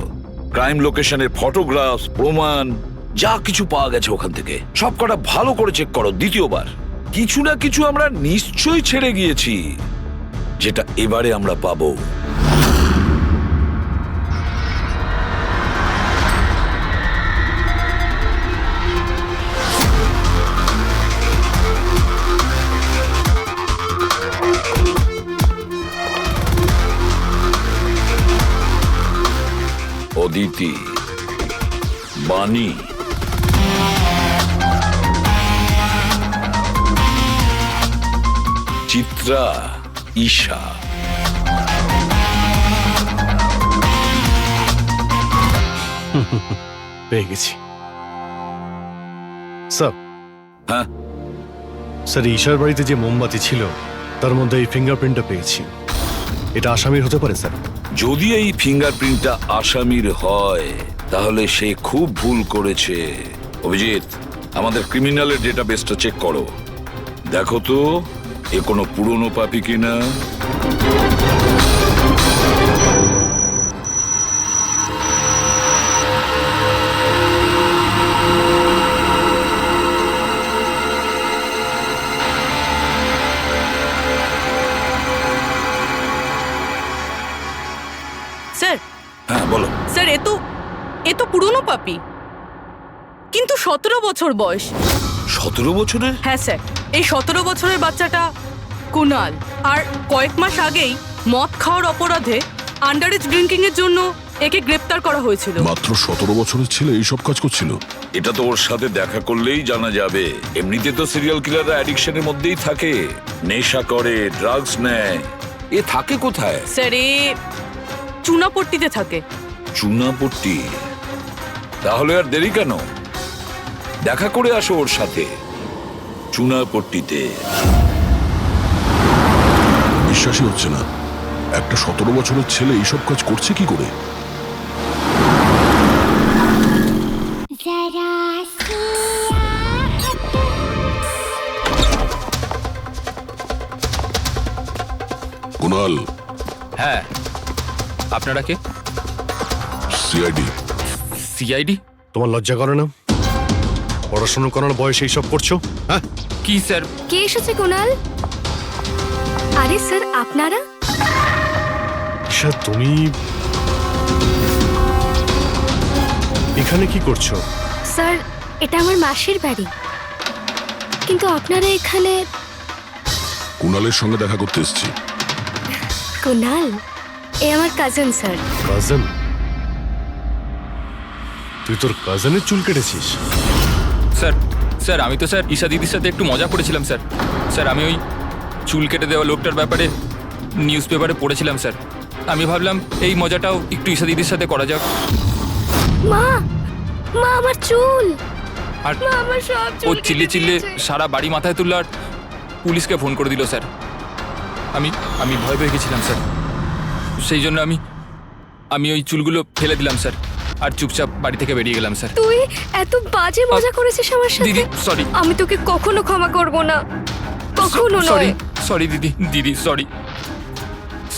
ক্রাইম লোকেশনের ফটোগ্রাফ, প্রমাণ, যা কিছু পাওয়া গেছে ওখান থেকে সব কটা ভালো করে চেক করো দ্বিতীয়বার। কিছু না কিছু আমরা নিশ্চয়ই ছেড়ে গিয়েছি, যেটা এবারে আমরা পাবো। অদিতি, বাণী, চিত্রা, ঈশা। পেয়ে গেছি স্যার। হ্যাঁ স্যার, ঈশার বাড়িতে যে মোমবাতি ছিল তার মধ্যে এই ফিঙ্গারপ্রিন্টটা পেয়েছি। এটা আসামির হতে পারে স্যার। যদি এই ফিঙ্গারপ্রিন্টটা আসামির হয় তাহলে সে খুব ভুল করেছে। অভিজিৎ, আমাদের ক্রিমিনালের ডেটাবেসটা চেক করো, দেখো তো এ কোনো পুরনো পাপি কিনা। স্যার হ্যাঁ বলো। স্যার এ তো পুরনো পাপি, কিন্তু 17 বছর বয়স। 17 বছরের? হ্যাঁ স্যার, এই 17 বছরের বাচ্চাটা কুনাল। আর কয়েক মাস আগেই মদ খাওয়ার অপরাধে আন্ডার এজ ড্রিঙ্কিং এর জন্য একে গ্রেপ্তার করা হয়েছিল। মাত্র 17 বছরের ছেলে এইসব কাজ করছিল? এটা তো ওর সাথে দেখা করলেই জানা যাবে। এমনিতে তো সিরিয়াল কিলাররা অ্যাডিকশনের মধ্যেই থাকে, নেশা করে, ড্রাগস নেয়। এ থাকে কোথায়? স্যার এ চুনাপট্টিতে থাকে। চুনাপট্টি? তাহলে আর দেরি কেন, দেখা করে আসো ওর সাথে চুনাপট্টিতে। বিশ্বাসই হচ্ছে না, একটা 17 বছরের ছেলে এইসব কাজ করছে কি করে? কুনাল। হ্যাঁ, আপনারা কে? সিআইডি। সিআইডি? তোমার লজ্জা করে না? পড়াশোনা করার বয়সে এইসব করছো? হ্যাঁ কি স্যার? কে এসেছে কুনাল? আরে স্যার, আপনারা? ঈশা, তুমি এখানে কি করছো? স্যার, এটা আমার মাসির বাড়ি, কিন্তু আপনারা এখানে? কুনালের সঙ্গে দেখা করতে এসেছি। কুনাল এ আমার কাজিন স্যার। কাজিন? তুই তোর কাজিনের চুল কেটেছিস? স্যার স্যার আমি তো স্যার ঈশা দিদির সাথে একটু মজা করেছিলাম স্যার। স্যার আমি ওই চুল কেটে দেওয়া লোকটার ব্যাপারে নিউজ পেপারে পড়েছিলাম স্যার। আমি ভাবলাম এই মজাটাও একটু ঈশা দিদির সাথে করা যাক। মা, মা আমার চুল! আর মা আমার সব চুল ও কেটে চিল্লে চিল্লে দিয়েছে। সারা বাড়ি মাথায় তুললো আর পুলিশকে ফোন করে দিল স্যার। আমি ভয় পেয়ে গেছিলাম স্যার, সেই জন্য আমি ওই চুলগুলো ফেলে দিলাম স্যার, আর চুপচাপ বাড়ি থেকে বেরিয়ে গেলাম স্যার। তুই এত বাজে মজা করেছিস আমার সাথে? দিদি সরি। আমি তোকে কখনো ক্ষমা করব না, কখনো সরি নয়। সরি দিদি সরি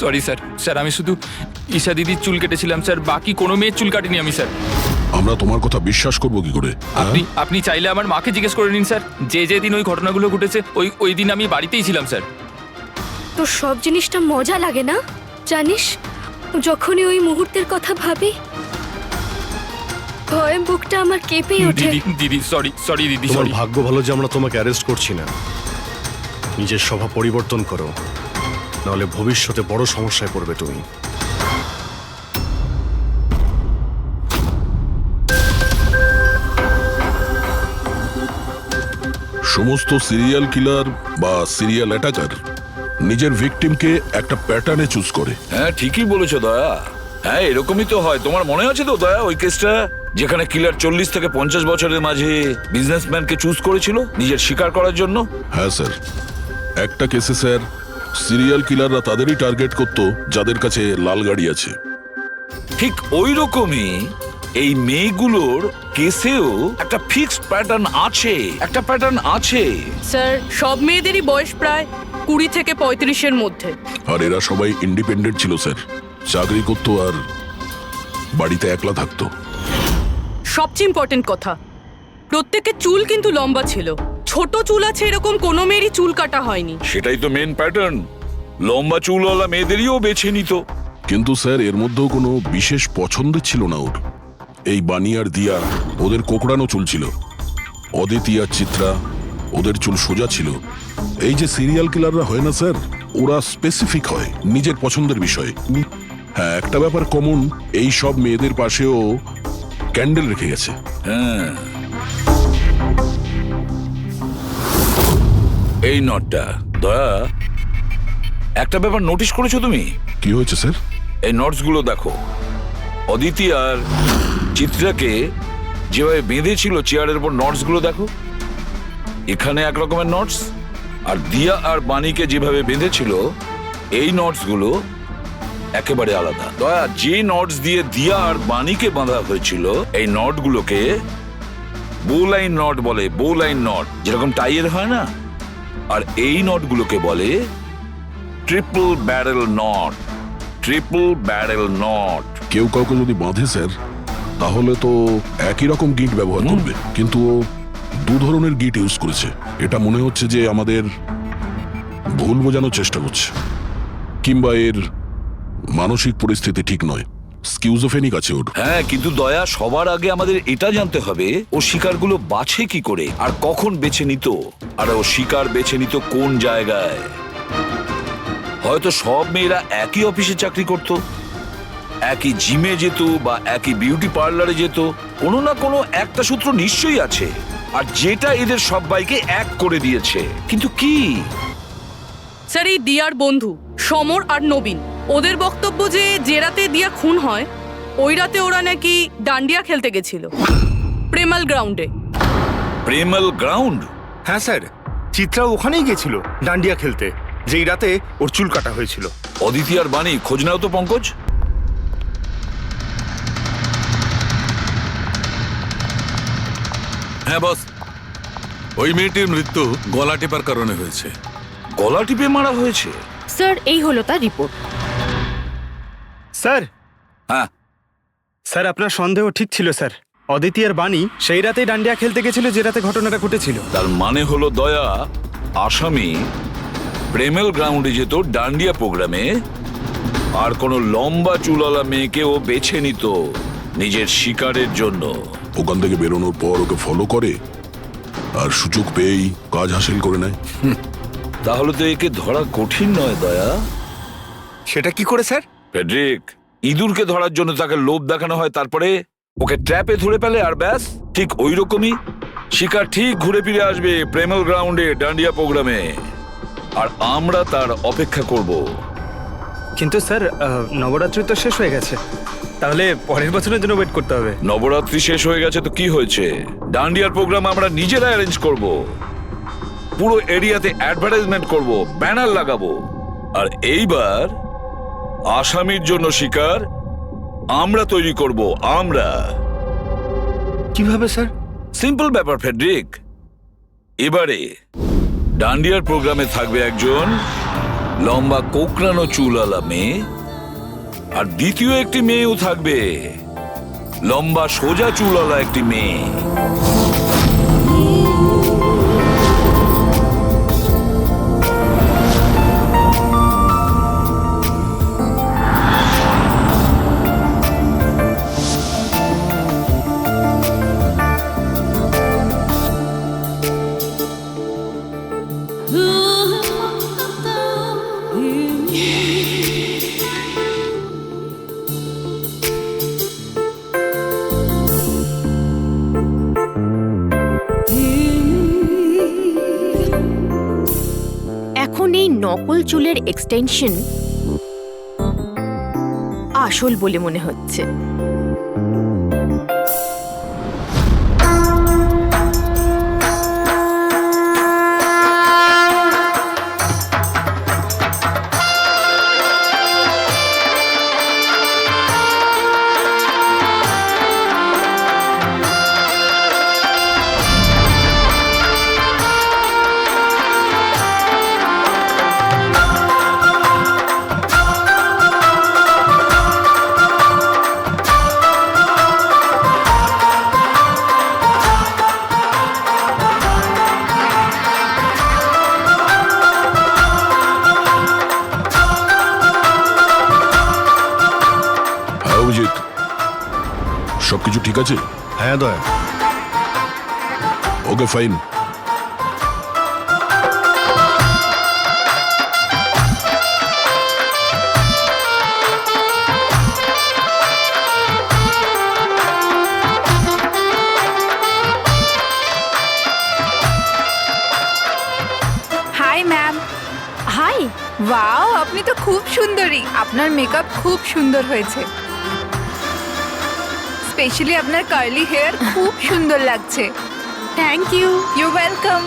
সরি স্যার। স্যার আমি শুধু ঈশা দিদির চুল কেটেছিলাম স্যার, বাকি কোনো মেয়ের চুল কাটিনি আমি স্যার। আমরা তোমার কথা বিশ্বাস করবো কি করে? আপনি চাইলে আমার মাকে জিজ্ঞেস করে নিন স্যার, যে দিন ওই ঘটনাগুলো ঘটেছে ওই দিন আমি বাড়িতেই ছিলাম স্যার। তোর সব জিনিসটা মজা লাগে না জানিস? যখনই ওই মুহূর্তের কথা ভাবি ভয়ে বুকটা আমার কেঁপে ওঠে। দিদি সরি দিদি তোমার সরি। ভাগ্য ভালো যে আমরা তোমাকে অ্যারেস্ট করছি না। নিজের স্বভাব পরিবর্তন করো, নাহলে ভবিষ্যতে বড় সমস্যায় পড়বে তুমি। সমস্ত সিরিয়াল কিলার বা সিরিয়াল অ্যাটাকার নিজের ভিকটিমকে একটা প্যাটার্নে চুজ করে। হ্যাঁ ঠিকই বলেছো দয়া। হ্যাঁ এরকমই তো হয়। তোমার মনে আছে তো দয়া ওই কেসটা, যেখানে কিলার 40 থেকে 50 বছরের মাঝে বিজনেসম্যানকে চুজ করেছিল নিজের শিকার করার জন্য? হ্যাঁ স্যার, একটা কেসে স্যার সিরিয়াল কিলাররা তাদেরই টার্গেট করতো যাদের কাছে লাল গাড়ি আছে। ঠিক ওই রকমই এই মেয়েগুলোর কেসেও একটা ফিক্সড প্যাটার্ন আছে। স্যার সব মেয়েদেরই বয়স প্রায় 20 থেকে 35-এর মধ্যে। আর এরা সবাই ইন্ডিপেন্ডেন্ট ছিল স্যার, চাকরি করতো আর বাড়িতে একলা থাকতো। সবচেয়ে ইম্পর্টেন্ট কথা, প্রত্যেকের চুল কিন্তু লম্বা ছিল। ছোট চুল আছে এরকম কোনো মেয়েরই চুল কাটা হয়নি। সেটাই তো মেন প্যাটার্ন, লম্বা চুলওয়ালা মেয়েদেরইও বেছে নিত। কিন্তু স্যার এর মধ্যেও কোনো বিশেষ পছন্দের ছিল না ওর। এই বানি আর দিয়া ওদের কোকড়ানো চুল ছিল, অদিতি আর চিত্রা ওদের চুল সোজা ছিল। এই যে সিরিয়াল কিলাররা হয় না স্যার, ওরা স্পেসিফিক হয় নিজের পছন্দের বিষয়ে। হ্যাঁ, একটা ব্যাপার কমন, এই সব মেয়েদের পাশেও ক্যান্ডেল রেখে গেছে। হ্যাঁ, এই নটটা দয়া, একটা ব্যাপার নোটিশ করেছো তুমি? কি হয়েছে স্যার? এই নোটস গুলো দেখো। অদিতি আর চিত্রাকে যেভাবে বেঁধেছিল চেয়ারের উপর, নোটস গুলো দেখো। এখানে এক রকমের নোটস, আর দিয়া আর বাণীকে যেভাবে বেঁধেছিল এই নোটস গুলো একেবারে আলাদা। দয়া, যে নোটস দিয়ে দিয়া আর বাণীকে বাঁধা হয়েছিল এই নট গুলোকে বো লাইন নট বলে। বো লাইন নট যেরকম টাইয়ের হয় না, আর এই নট গুলোকে বলে triple barrel not. Triple barrel not. কেউ কাউকে যদি বাঁধে স্যার, তাহলে তো একই রকম গিট ব্যবহার করবে, কিন্তু ও দু ধরনের গিট ইউজ করেছে। এটা মনে হচ্ছে যে আমাদের ভুল বোঝানোর চেষ্টা করছে, কিংবা এর মানসিক পরিস্থিতি ঠিক নয়, স্কিউজোফেনিক আছে ওর। হ্যাঁ, কিন্তু দয়া, সবার আগে আমাদের এটা জানতে হবে ও শিকারগুলো বাছে কি করে আর কখন বেছে নিত, আর ও শিকার বেছে নিত কোন জায়গায়। হয়তো সব মেয়েরা একই অফিসে চাকরি করত, একই জিমে যেত বা একই বিউটি পার্লারে যেত। কোনো না কোনো একটা সূত্র নিশ্চয়ই আছে, আর যেটা এদের সবাইকে এক করে দিয়েছে। কিন্তু কি? স্যার, এই দিয়ার বন্ধু সমর আর নবীন, ওদের বক্তব্য যে রাতে দিয়া খুন হয় ওই রাতে ওরা নাকি ডান্ডিয়া খেলতে গেছিল প্রেমাল গ্রাউন্ডে। প্রেমাল গ্রাউন্ড? হ্যাঁ স্যার, চিত্রা ওখানেই গেছিল ডান্ডিয়া খেলতে, যেই রাতে ওর চুল কাটা হয়েছিল। অদিতি আর বাণী খোঁজ নাও তো পঙ্কজ। হ্যাঁ বস, ওই মেয়েটির মৃত্যু গলা টিপার কারণে হয়েছে। গলা টিপে মারা হয়েছে? স্যার, এই হলো তার রিপোর্ট। স্যার। হ্যাঁ স্যার, আপনার সন্দেহ ঠিক ছিল স্যার। অদিতি আর বাণী সেই রাতেই ডান্ডিয়া খেলতে গেছিল যে রাতে ঘটনাটা ঘটেছিল। তার মানে হলো দয়া, আসামি প্রেমেল গ্রাউন্ডে যেত ডান্ডিয়া প্রোগ্রামে, আর কোনো লম্বা চুলালা মেয়েকে ও বেছে নিত নিজের শিকারের জন্য। ওখান থেকে বেরোনোর পর ওকে ফলো করে আর সুযোগ পেয়েই কাজ হাসিল করে নেয়। তাহলে তো একে ধরা কঠিন নয় দয়া। সেটা কি করে স্যার? ফেডরিক, ইঁদুরকে ধরার জন্য তাকে লোভ দেখানো হয়, তারপরে ওকে ট্র্যাপে ধরে ফেলে, আর ব্যাস। ঠিক ওই রকমই শিকার ঠিক ঘুরে ফিরে আসবে প্রেমেল গ্রাউন্ডে ডান্ডিয়া প্রোগ্রামে, আর আমরা তার অপেক্ষা করব। কিন্তু স্যার, নবরাত্রি তো শেষ হয়ে গেছে, তাহলে পরের বছরের জন্য ওয়েট করতে হবে। নবরাত্রি শেষ হয়ে গেছে তো কি হয়েছে? ডান্ডিয়ার প্রোগ্রাম আমরা নিজেরা অ্যারেঞ্জ করব, পুরো এরিয়াতে অ্যাডভার্টাইজমেন্ট করব, ব্যানার লাগাবো, আর এইবার আসামির জন্য শিকার আমরা তৈরি করব। আমরা। কিভাবে স্যার? সিম্পল ব্যাপার ফেডরিক। এবারে ডান্ডিয়ার প্রোগ্রামে থাকবে একজন লম্বা কোকড়ানো চুলালা মেয়ে, আর দ্বিতীয় একটি মেয়েও থাকবে, লম্বা সোজা চুলালা একটি মেয়ে। এখন এই নকল চুলের এক্সটেনশন আসল বলে মনে হচ্ছে। সবকিছু ঠিক আছে? হ্যাঁ Daya. Okay, fine. Hi ma'am. Hi. Wow, আপনি তো খুব সুন্দরী। আপনার মেকআপ খুব সুন্দর হয়েছে। স্পেশালি আপনার কার্লি হেয়ার খুব সুন্দর লাগছে। Thank you. You welcome.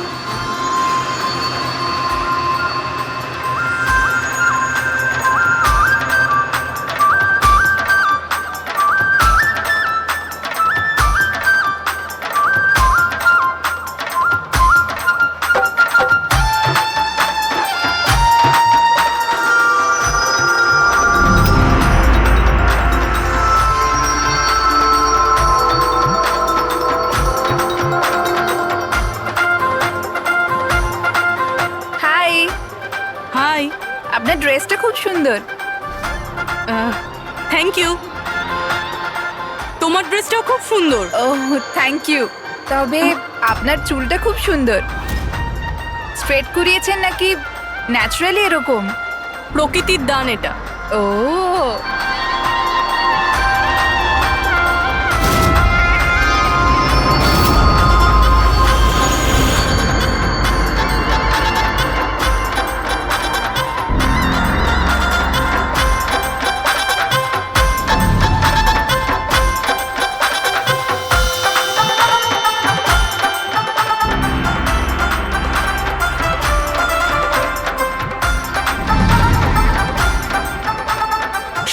Hi. Hi. আপনার ড্রেসটা খুব সুন্দর। Thank you. তোমার ড্রেসটাও খুব সুন্দর। Oh thank you. তবে আপনার চুলটা খুব সুন্দর। স্ট্রেট করিয়েছেন নাকি ন্যাচারালি এরকম? প্রকৃতির দান এটা। ও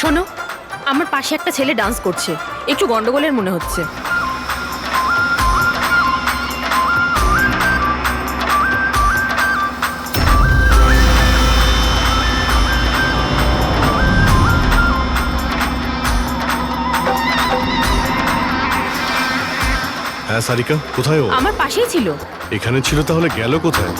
শোনো, আমার পাশে একটা ছেলে ডান্স করছে, একটু গন্ডগোলের মনে হচ্ছে। হ্যাঁ সারিকা, কোথায় ও? আমার পাশেই ছিল। এখানে ছিল তাহলে গেল কোথায়?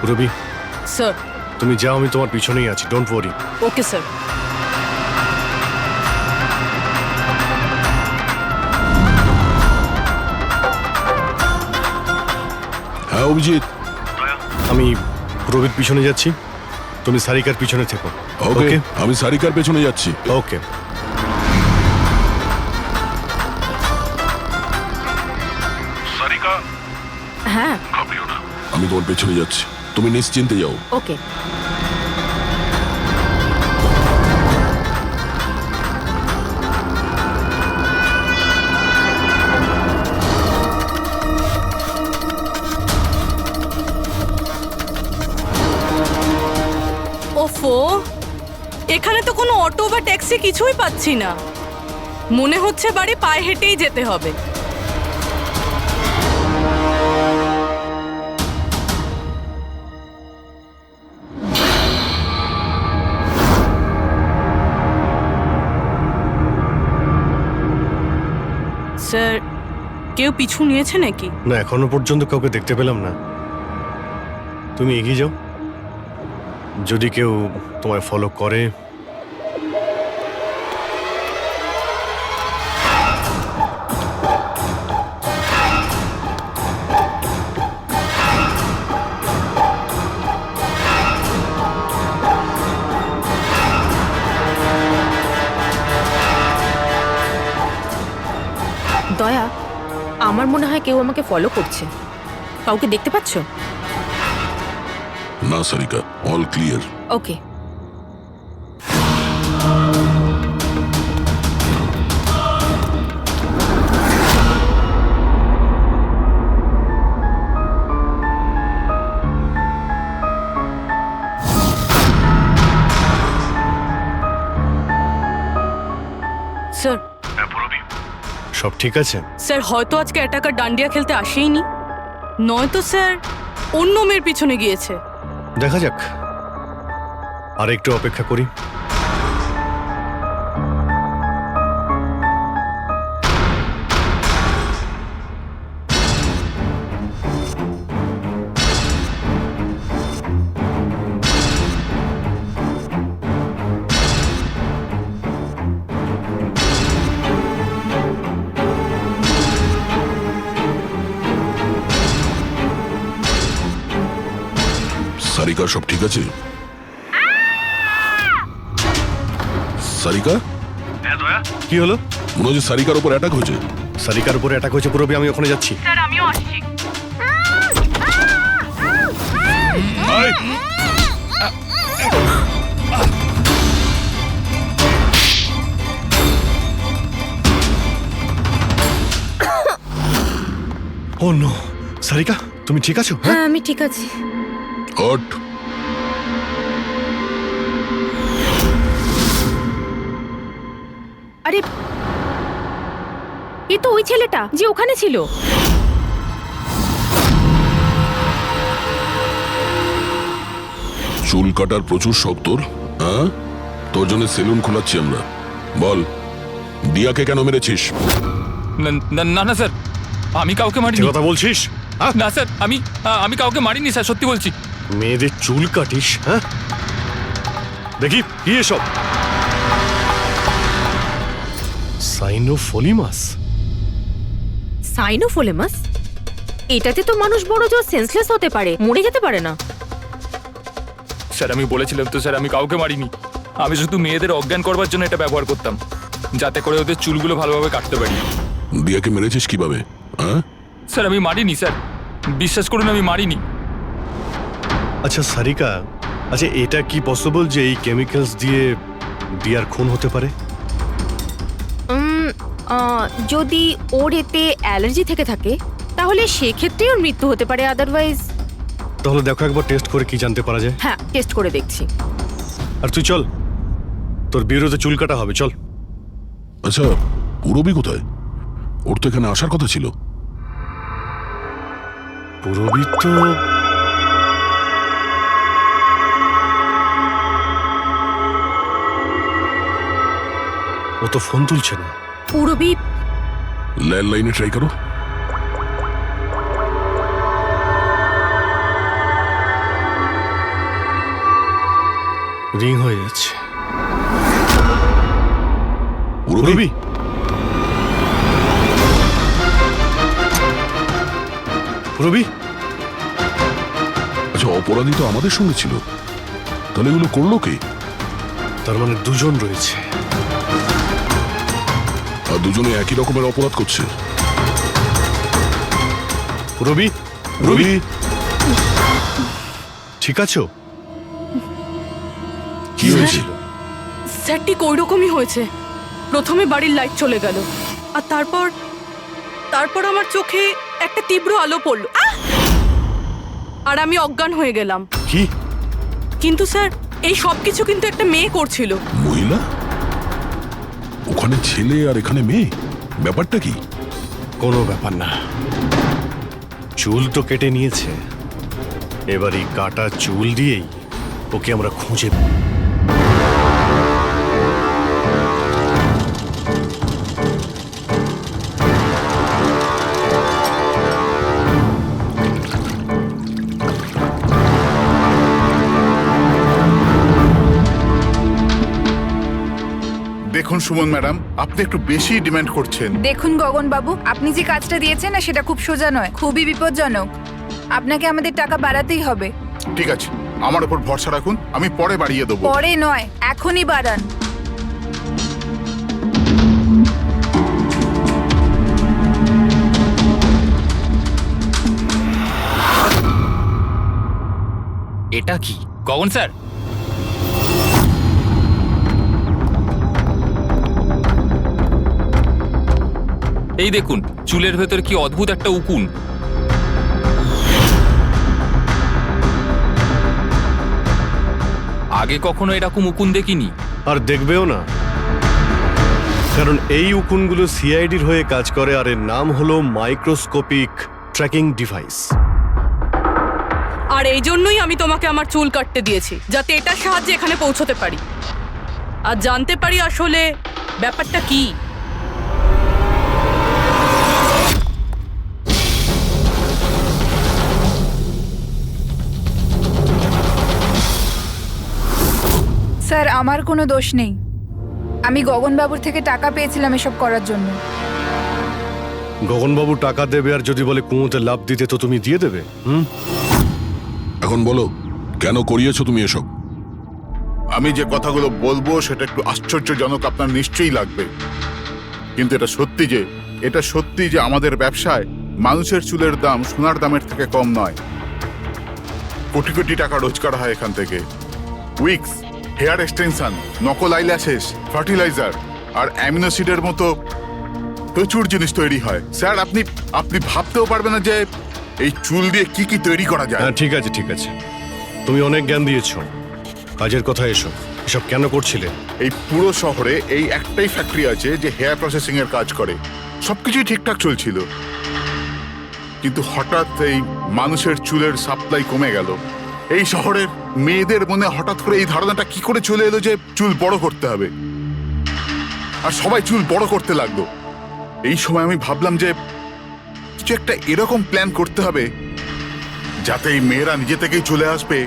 রবি, স্যার। তুমি যাও, আমি তোমার পিছনেই আছি, ডোন্ট ওয়ারি। Okay sir. হ্যাঁ অভিজিৎ, আমি রবির পিছনে যাচ্ছি, তুমি সারিকার পিছনে থেকো। ওকে, আমি সারিকার পেছনে যাচ্ছি। ওকে। সারিকা, হ্যাঁ ঘাবড়িও না, আমি তোমার পেছনে যাচ্ছি, তুমি নিশ্চিন্তে যাও। ওকে। ওফো, এখানে তো কোনো অটো বা ট্যাক্সি কিছুই পাচ্ছি না। মনে হচ্ছে বাড়ি পায়ে হেঁটেই যেতে হবে। স্যার, কেউ পিছু নিয়েছে নাকি? না, এখনো পর্যন্ত কাউকে দেখতে পেলাম না। তুমি এগিয়ে যাও, যদি কেউ তোমায় ফলো করে। দয়া, আমার মনে হয় কেউ আমাকে ফলো করছে। কাউকে দেখতে পাচ্ছ? না সারিকা, অল ক্লিয়ার। ওকে। স্যার। সব ঠিক আছে? স্যার, হয়তো আজকে অ্যাটাকার ডান্ডিয়া খেলতে আসেইনি, নয়তো স্যার অন্য মেয়ের পিছনে গিয়েছে। দেখা যাক, আর একটু অপেক্ষা করি। সারিকা সব ঠিক আছে? সারিকা, কি হলো? মনে হচ্ছে সারিকার উপর অ্যাটাক হয়েছে। সারিকার উপরে অ্যাটাক হয়েছে পুরবি, আমি ওখানে যাচ্ছি। স্যার আমিও আসছি। ও নো, সারিকা তুমি ঠিক আছো? হ্যাঁ আমি ঠিক আছি। হট। আরে এ তো ওই ছেলেটা যে ওখানে ছিল। চুল কাটার প্রচুর শখ তোর, হ্যাঁ? তোর জন্য সেলুন খোলাচ্ছি আমরা। বল, দিয়াকে কেন মেরেছিস? না না স্যার, আমি কাউকে মারিনি। কথা বলছিস? না স্যার, আমি কাউকে মারিনি স্যার, সত্যি বলছি। মেয়েদের চুল কাটিস? হ্যাঁ, দেখি কি এসব। সাইনোফোলিমাস? সাইনোফোলেমাস? এটাতে তো মানুষ বড় জোর সেন্সলেস হতে পারে, মরে যেতে পারে না। স্যার আমি বলেছিলাম তো স্যার, আমি কাউকে মারিনি। আমি শুধু মেয়েদের অজ্ঞান করবার জন্য এটা ব্যবহার করতাম, যাতে করে ওদের চুলগুলো ভালোভাবে কাটতে পারি। দিয়াকে মেরেছিস কিভাবে? হ্যাঁ স্যার আমি মারিনি স্যার, বিশ্বাস করুন আমি মারিনি। আচ্ছা সারিকা, আচ্ছা এটা কি পসিবল যে এই কেমিক্যালস দিয়ে দিয়ার খুন হতে পারে? যদি ওর এতে অ্যালার্জি থেকে থাকে তাহলে সেক্ষেত্রে ওর মৃত্যু হতে পারে, আদারওয়াইজ। তাহলে দেখো একবার টেস্ট করে কি জানতে পারা যায়। হ্যাঁ, টেস্ট করে দেখছি। আর তুই চল, তোর বিরুদ্ধে চুল কাটা হবে, চল। আচ্ছা, পুরবি কোথায়? ওর তো এখানে আসার কথা ছিল। পুরবি তো ও তো ফোন তুলছে না। পুরবি ল্যান্ডলাইনে ট্রাই করো। রিং হয়ে যাচ্ছে। পুরবি, পুরবি, আচ্ছা অপরাধী তো আমাদের সঙ্গে ছিল, তাহলে এগুলো করলো কে? তার মানে দুজন রয়েছে, আর দুজনে একই রকমের অপরাধ করছে। পুরবি, পুরবি ঠিক আছো? কি হয়েছিল? স্যার ঠিক ওই রকমই হয়েছে। প্রথমে বাড়ির লাইট চলে গেল, আর তারপর আমার চোখে একটা তীব্র আলো পড়লো, আর আমি অজ্ঞান হয়ে গেলাম। কি? কিন্তু স্যার এই সব কিছু কিন্তু একটা মেয়ে করছিল। মহিলা? ওখানে ছেলে আর এখানে মেয়ে, ব্যাপারটা কি? কোনো ব্যাপার না, চুল তো কেটে নিয়েছে, এবার এই কাটা চুল দিয়েই ওকে আমরা খুঁজে পাব। দেখুন সুমন ম্যাডাম, আপনি একটু বেশি ডিমান্ড করছেন। দেখুন গগন বাবু, আপনি যে কাজটা দিয়েছেন না সেটা খুব সোজা নয়, খুবই বিপজ্জনক। আপনাকে আমাদের টাকা বাড়াতেই হবে। ঠিক আছে, আমার উপর ভরসা রাখুন, আমি পরে বাড়িয়ে দেবো। পরে নয়, এখনই বাড়ান। এটা কি গগন স্যার? এই দেখুন, চুলের ভেতর কি অদ্ভুত একটা উকুন। আগে কখনো এরকম উকুন দেখিনি, আর দেখবেও না, কারণ এই উকুনগুলো সিআইডির হয়ে কাজ করে, আর এর নাম হলো মাইক্রোস্কোপিক ট্র্যাকিং ডিভাইস। আর এই জন্যই আমি তোমাকে আমার চুল কাটতে দিয়েছি, যাতে এটার সাহায্যে এখানে পৌঁছতে পারি আর জানতে পারি আসলে ব্যাপারটা কি। স্যার আমার কোনো দোষ নেই, আমি গগনবাবুর থেকে টাকা পেয়েছিলাম এসব করার জন্য। গগনবাবু টাকা দেবে, আর যদি বলে কুঁয়োতে লাভ দিতে তো তুমি দিয়ে দেবে? এখন বলো কেন করিয়েছো তুমি এসব? আমি যে কথাগুলো বলবো সেটা একটু আশ্চর্যজনক আপনার নিশ্চয়ই লাগবে, কিন্তু এটা সত্যি যে আমাদের ব্যবসায় মানুষের চুলের দাম সোনার দামের থেকে কম নয়। কোটি কোটি টাকা রোজগার হয় এখান থেকে। উইক্স, হেয়ার এক্সটেনশন, নকল আইল্যাশেস, ফার্টিলাইজার আর অ্যামিনোসিডের মতো প্রচুর জিনিস তৈরি হয়। স্যার, আপনি ভাবতেও পারবেন না যে এই চুল দিয়ে কি কি তৈরি করা যায়। হ্যাঁ, ঠিক আছে, তুমি অনেক জ্ঞান দিয়েছো, কাজের কথা এসো। এসব কেন করছিলে? এই পুরো শহরে এই একটাই ফ্যাক্টরি আছে যে হেয়ার প্রসেসিং এর কাজ করে। সবকিছুই ঠিকঠাক চলছিল, কিন্তু হঠাৎ এই মানুষের চুলের সাপ্লাই কমে গেল। এই শহরের মেয়েদের মনে হঠাৎ করে এই ধারণাটা কি করে চলে এলো যে চুল বড় করতে হবে, আর সবাই চুল বড় করতে লাগলো। এই সময় আমি ভাবলাম যে কিছু একটা এরকম প্ল্যান করতে হবে যাতে এই মেয়েরা নিজে থেকেই চলে আসবে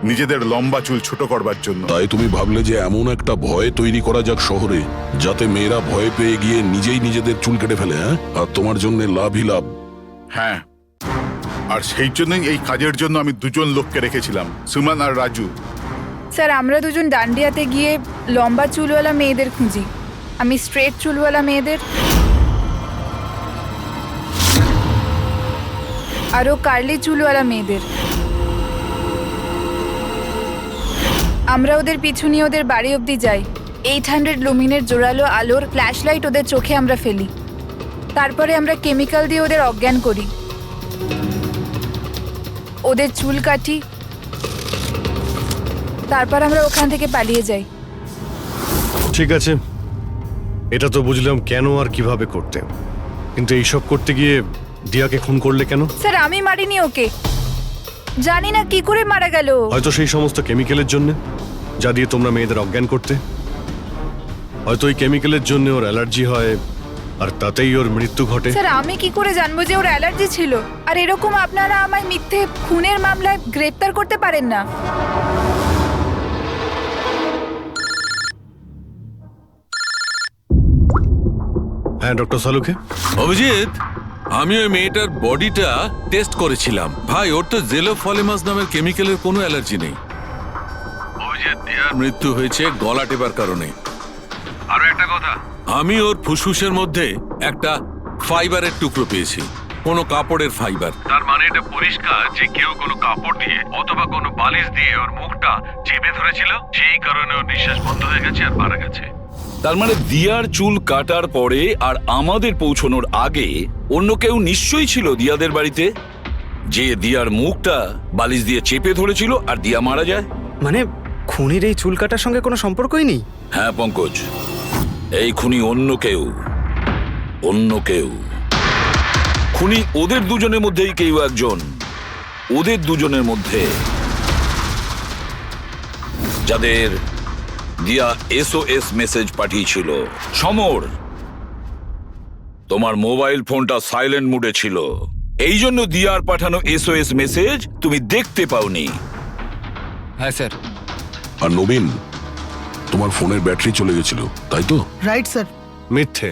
নিজেদের লম্বা চুল ছোট করবার জন্য। তাই তুমি ভাবলে যে এমন একটা ভয় তৈরি করা যাক শহরে, যাতে মেয়েরা ভয় পেয়ে গিয়ে নিজেই নিজেদের চুল কেটে ফেলে, হ্যাঁ? আর তোমার জন্য লাভই লাভ। হ্যাঁ, আর সেই জন্যই এই কাজের জন্য আমি দুজন লোককে রেখেছিলাম, সুমন আর রাজু। স্যার, আমরা দুজন ডান্ডিয়াতে গিয়ে লম্বা চুলওয়ালা মেয়েদের খুঁজি। আমি স্ট্রেট চুলওয়ালা মেয়েদের, আরও কার্লি চুলওয়ালা মেয়েদের। আমরা ওদের পিছু নিয়ে ওদের বাড়ি অবধি যাই। 800 লুমিনের জোরালো আলোর ফ্ল্যাশ লাইট ওদের চোখে আমরা ফেলি। তারপরে আমরা কেমিক্যাল দিয়ে ওদের অজ্ঞান করি, ওদের চুল কাটি, তারপর আমরা ওখান থেকে পালিয়ে যাই। ঠিক আছে, এটা তো বুঝলাম কেন আর কিভাবে করতে, কিন্তু এইসব করতে গিয়ে দিয়াকে খুন করলে কেন? স্যার, আমি মারিনি ওকে, জানি না কি করে মারা গেল। হয়তো সেই সমস্ত কেমিক্যালের জন্য যা দিয়ে তোমরা মেয়েদের অজ্ঞান করতে। হয়তো ওই কেমিক্যালের জন্য ওর অ্যালার্জি হয়, আর তাতেই ওর মৃত্যু ঘটে। স্যার, আমি কি করে জানবো যে ওর অ্যালার্জি ছিল? আর এরকম আপনারা আমায় মিথ্যে খুনের মামলায় গ্রেফতার করতে পারেন না। হ্যাঁ, ডক্টর সালুকে। অভিজিৎ, আমি ওই মেয়েটার বডিটা টেস্ট করেছিলাম। ভাই, ওর তো জেলোফলিমাস নামের কেমিক্যালের কোনো অ্যালার্জি নেই। অভিজিৎ, দিয়ার মৃত্যু হয়েছে গলা টেপার কারণে। আরো একটা কথা, আমি ওর ফুসফুসের মধ্যে একটা ফাইবারের টুকরো পেয়েছি, কোনো কাপড়ের ফাইবার। তার মানে এটা পরিষ্কার যে কেউ কোনো কাপড় দিয়ে অথবা কোনো বালিশ দিয়ে ওর মুখটা চেপে ধরেছিল, সেই কারণে ওর নিঃশ্বাস বন্ধ হয়ে গেছে আর মারা গেছে। তার মানে দিয়ার চুল কাটার পরে আর আমাদের পৌঁছানোর আগে অন্য কেউ নিশ্চয়ই ছিল দিয়াদের বাড়িতে, যে দিয়ার মুখটা বালিশ দিয়ে চেপে ধরেছিল আর দিয়া মারা যায়। মানে খুনির এই চুল কাটার সঙ্গে কোনো সম্পর্কই নেই? হ্যাঁ পঙ্কজ, এই খুনি অন্য কেউ। খুনি ওদের দুজনের মধ্যেই কেউ একজন, ওদের দুজনের মধ্যে যাদের দিয়া SOS মেসেজ পাঠিয়েছিল। সমর, তোমার মোবাইল ফোনটা সাইলেন্ট মুডে ছিল, এই জন্য দিয়ার পাঠানো SOS মেসেজ তুমি দেখতে পাওনি। হ্যাঁ স্যার। আর নবীন, তোমার ফোনের ব্যাটারি চলে গেছিল, তাই তো? Right sir. মিথ্যে।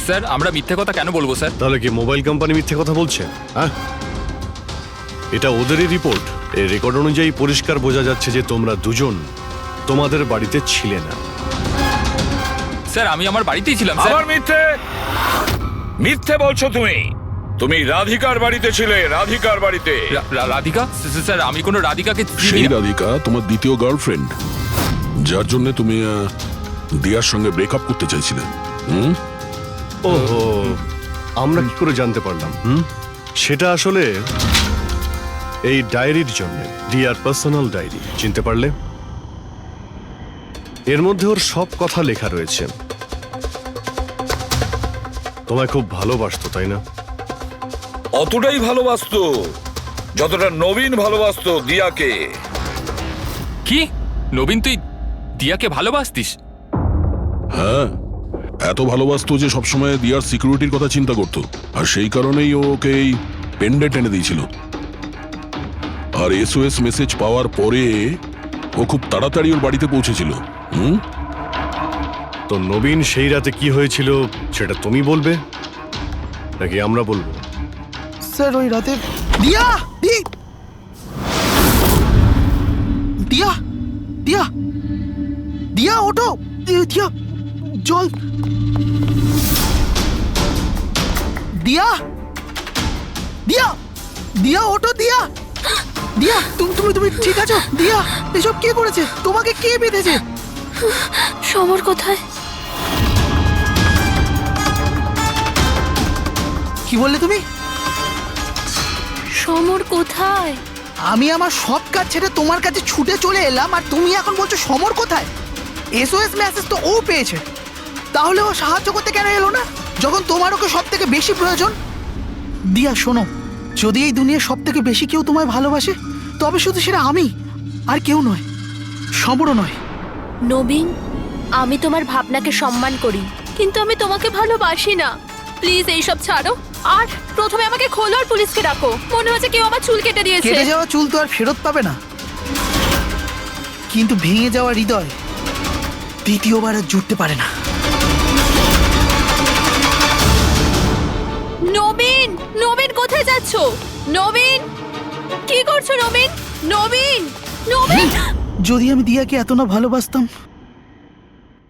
স্যার, আমরা মিথ্যে কথা কেন বলবো স্যার? তাহলে কি মোবাইল কোম্পানি মিথ্যে কথা বলছে? হ্যাঁ, এটা ওদেরই রিপোর্ট। এই রেকর্ড অনুযায়ী পরিষ্কার বোঝা যাচ্ছে যে তোমরা দুজন তোমাদের বাড়িতে ছিলে না। স্যার, আমি আমার বাড়িতেই ছিলাম স্যার। আবার মিথ্যে বলছো তুমি। তুমি রাধিকার বাড়িতে ছিলে, রাধিকার বাড়িতে। রাধিকা? স্যার, আমি কোনো রাধিকাকে চিনি সেই না। রাধিকা তোমার দ্বিতীয় গার্লফ্রেন্ড, যার জন্য তুমি দিয়ার সঙ্গে ব্রেকআপ করতে চাইছিলে। ওহো, আমরা কি করে জানতে পারলাম? সেটা আসলে এই ডায়েরির জন্য, দিয়ার পার্সোনাল ডায়েরি। চিনতে পারলে? এর মধ্যে ওর সব কথা লেখা রয়েছে। তোমায় খুব ভালোবাসতো, তাই না? অতটাই ভালোবাসতো যতটা নবীন ভালোবাসতো দিয়াকে। কি? নবীন, তুই দিয়াকে ভালোবাসতিস? হ্যাঁ, এত ভালোবাসতো যে সবসময় দিয়ার সিকিউরিটির কথা চিন্তা করতো, আর সেই কারণেই ও ওকে এই পেন্ডেন্ট এনে দিয়েছিল। আর SOS মেসেজ পাওয়ার পরে ও খুব তাড়াতাড়ি ওর বাড়িতে পৌঁছেছিল। তো নবীন সেই রাতে কি হয়েছিল সেটা তুমি বলবে নাকি আমরা বলবো? স্যার, ওই রাতে দিয়া দিয়া দিয়া দিয়া ওঠো, দিয়া জল, দিয়া দিয়া দিয়া ওঠো, দিয়া দিয়া তুমি তুমি তুমি ঠিক আছো? দিয়া, এসব কে করেছে? তোমাকে কে বেঁধেছে? সমর কোথায়? কি বললে তুমি? সমর কোথায়? আমি আমার সব কাজ ছেড়ে তোমার কাছে ছুটে চলে এলাম, আর তুমি এখন বলছো সমর কোথায়? SOS মেসেজ তো ও পেয়েছে, তাহলে ও সাহায্য করতে কেন এলো না যখন তোমার ওকে সব থেকে বেশি প্রয়োজন? দিয়া শোনো, যদি এই দুনিয়ার সব থেকে বেশি কেউ তোমায় ভালোবাসে, তবে শুধু সেটা আমি, আর কেউ নয়, সমরও নয়। নবীন, আমি তোমার ভাবনাকে সম্মান করি, কিন্তু আমি তোমাকে ভালোবাসি না। প্লিজ এইসব ছাড়ো, আর প্রথমে আমাকে খোলো আর পুলিশকে ডাকো। মনে হচ্ছে কেউ আমার চুল কেটে দিয়েছে। কেটে যাওয়া চুল তো আর ফেরত পাবে না, কিন্তু ভেঙে যাওয়া হৃদয় দ্বিতীয়বার আর জুটতে পারে না। নবীন, নবীন কোথায় যাচ্ছো? নবীন, কি করছো নবীন? নবীন, নবীন! যদি আমি দিয়াকে এত না ভালোবাসতাম,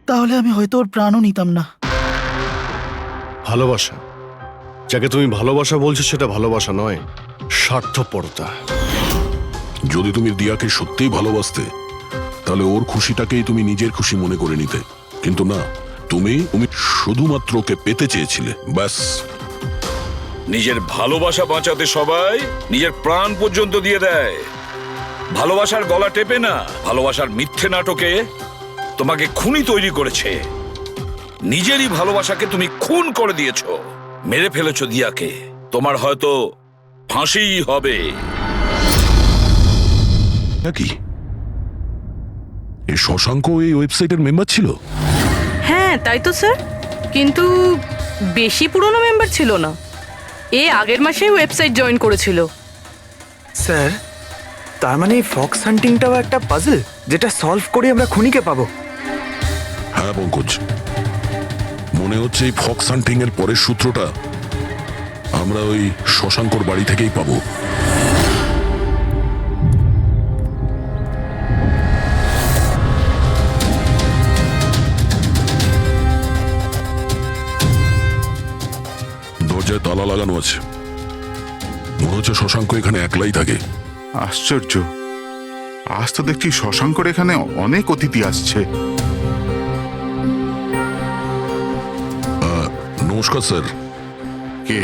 তাহলে আমি হয়তো ওর প্রাণও নিতাম না। ভালোবাসা, যাকে তুমি ভালোবাসা বলছো সেটা ভালোবাসা নয়, স্বার্থপরতা। যদি তুমি দিয়াকে সত্যিই ভালোবাসতে, তাহলে ওর খুশিটাকেই তুমি নিজের খুশি মনে করে নিতে, কিন্তু না, তুমি শুধুমাত্র ওকে পেতে চেয়েছিলে, ব্যাস। নিজের ভালোবাসা বাঁচাতে সবাই নিজের প্রাণ পর্যন্ত দিয়ে দেয়। ভালোবাসার গলা টেপে না, ভালোবাসার মিথ্যে নাটকে তোমাকে খুনি তৈরি করেছে। নিজেরই ভালোবাসাকে তুমি খুন করে দিয়েছো, মেরে ফেলেছো দিয়াকে। তোমার হয়তো ফাঁসিই হবে। নাকি এই শশাঙ্ক এই ওয়েবসাইটের মেম্বার ছিল? হ্যাঁ তাই তো স্যার, কিন্তু বেশি পুরনো মেম্বার ছিল না। এ আগের মাসেই ওয়েবসাইট জয়েন করেছিল। স্যার, তার মানে ফক্স হান্টিংটাও একটা পাজল, যেটা সলভ করে আমরা খুনিকে পাবো। হ্যাঁ পঙ্কজ, মনে হচ্ছে এই ফক্স হান্টিং এর পরের সূত্রটা আমরা ওই শশাঙ্কর বাড়ি থেকেই পাবো। দরজায় তালা লাগানো আছে, মনে হচ্ছে শশাঙ্ক এখানে একলাই থাকে। আশ্চর্য, আজ তো দেখছি শশাঙ্কর এখানে অনেক অতিথি আসছে। নমস্কার স্যার। কে?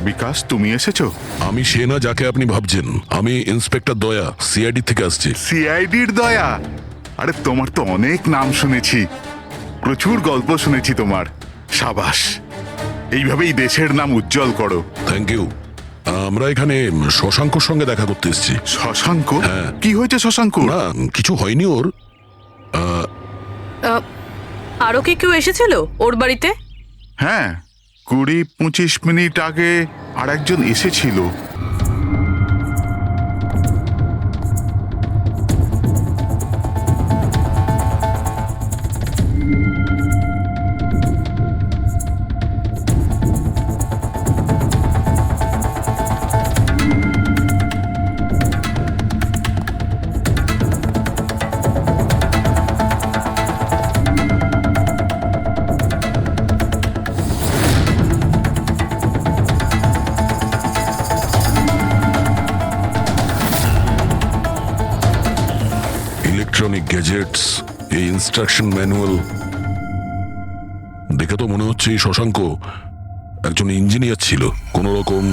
বিকাশ, তুমি এসেছো? আমি সে না যাকে আপনি ভাবছেন, আমি ইন্সপেক্টর দয়া, সিআইডি থেকে আসছি। সিআইডির দয়া? আরে তোমার তো অনেক নাম শুনেছি, প্রচুর গল্প শুনেছি তোমার। সাবাস, এইভাবেই দেশের নাম উজ্জ্বল করো। Thank you. আমরা এখানে শশাঙ্কর সঙ্গে দেখা করতে এসেছি। শশাঙ্ক? হ্যাঁ। কি হয়েছে শশাঙ্ক? না, কিছু হয়নি ওর। আরো কি কেউ এসেছিল ওর বাড়িতে? হ্যাঁ, 20-25 মিনিট আগে আর একজন এসেছিল। ইলেকট্রনিক গ্যাজেটস, এই ইনস্ট্রাকশন ম্যানুয়াল দেখে তো মনে হচ্ছে এই শশাঙ্ক একজন ইঞ্জিনিয়ার ছিল, কোন রকম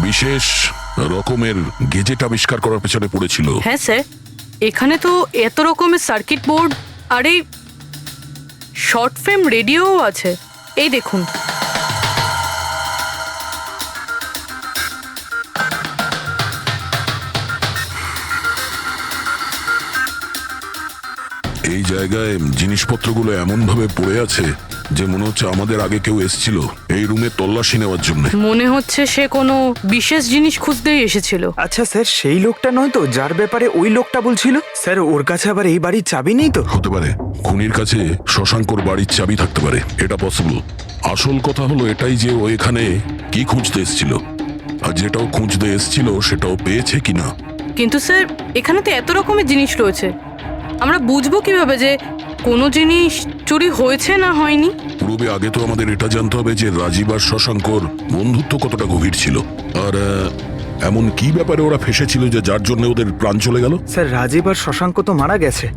বিশেষ রকমের গেজেট আবিষ্কার করার পেছনে পড়েছিল। হ্যাঁ স্যার, এখানে তো এত রকমের সার্কিট বোর্ড আর এই শর্ট ফিল্ম রেডিও আছে। এই দেখুন। এই জায়গায় জিনিসপত্রগুলো এমন ভাবে পড়ে আছে যে মনে হচ্ছে আমাদের আগে কেউ এসেছিল এই রুমে তল্লাশি নেওয়ার জন্য। মনে হচ্ছে সে কোনো বিশেষ জিনিস খুঁজতেই এসেছিল। আচ্ছা স্যার, সেই লোকটা নয় তো যার ব্যাপারে ওই লোকটা বলছিল? স্যার, ওর কাছে আবার এই বাড়ির চাবি নেই তো? হতে পারে খুনির কাছে শশাঙ্কর বাড়ির চাবি থাকতে পারে, এটা পসিবল। আসল কথা হলো এটাই যে ও এখানে কি খুঁজতে এসেছিল, আর যেটাও খুঁজতে এসেছিল সেটাও পেয়েছে কিনা কিন্তু স্যার এখানে তো এত রকমের জিনিস রয়েছে, আমরা বুঝবো কিভাবে যে কোনো জিনিস চুরি হয়েছে না হয়নি? পূর্বে আগে তো আমাদের এটা জানতে হবে যে রাজীব আর শশাঙ্কর বন্ধুত্ব কতটা গভীর ছিল, আর এমন কি ব্যাপারে ওরা ফেসেছিল যে যার জন্য ওদের প্রাণ চলে গেল। স্যার রাজীব আর শশাঙ্ক তো মারা গেছে,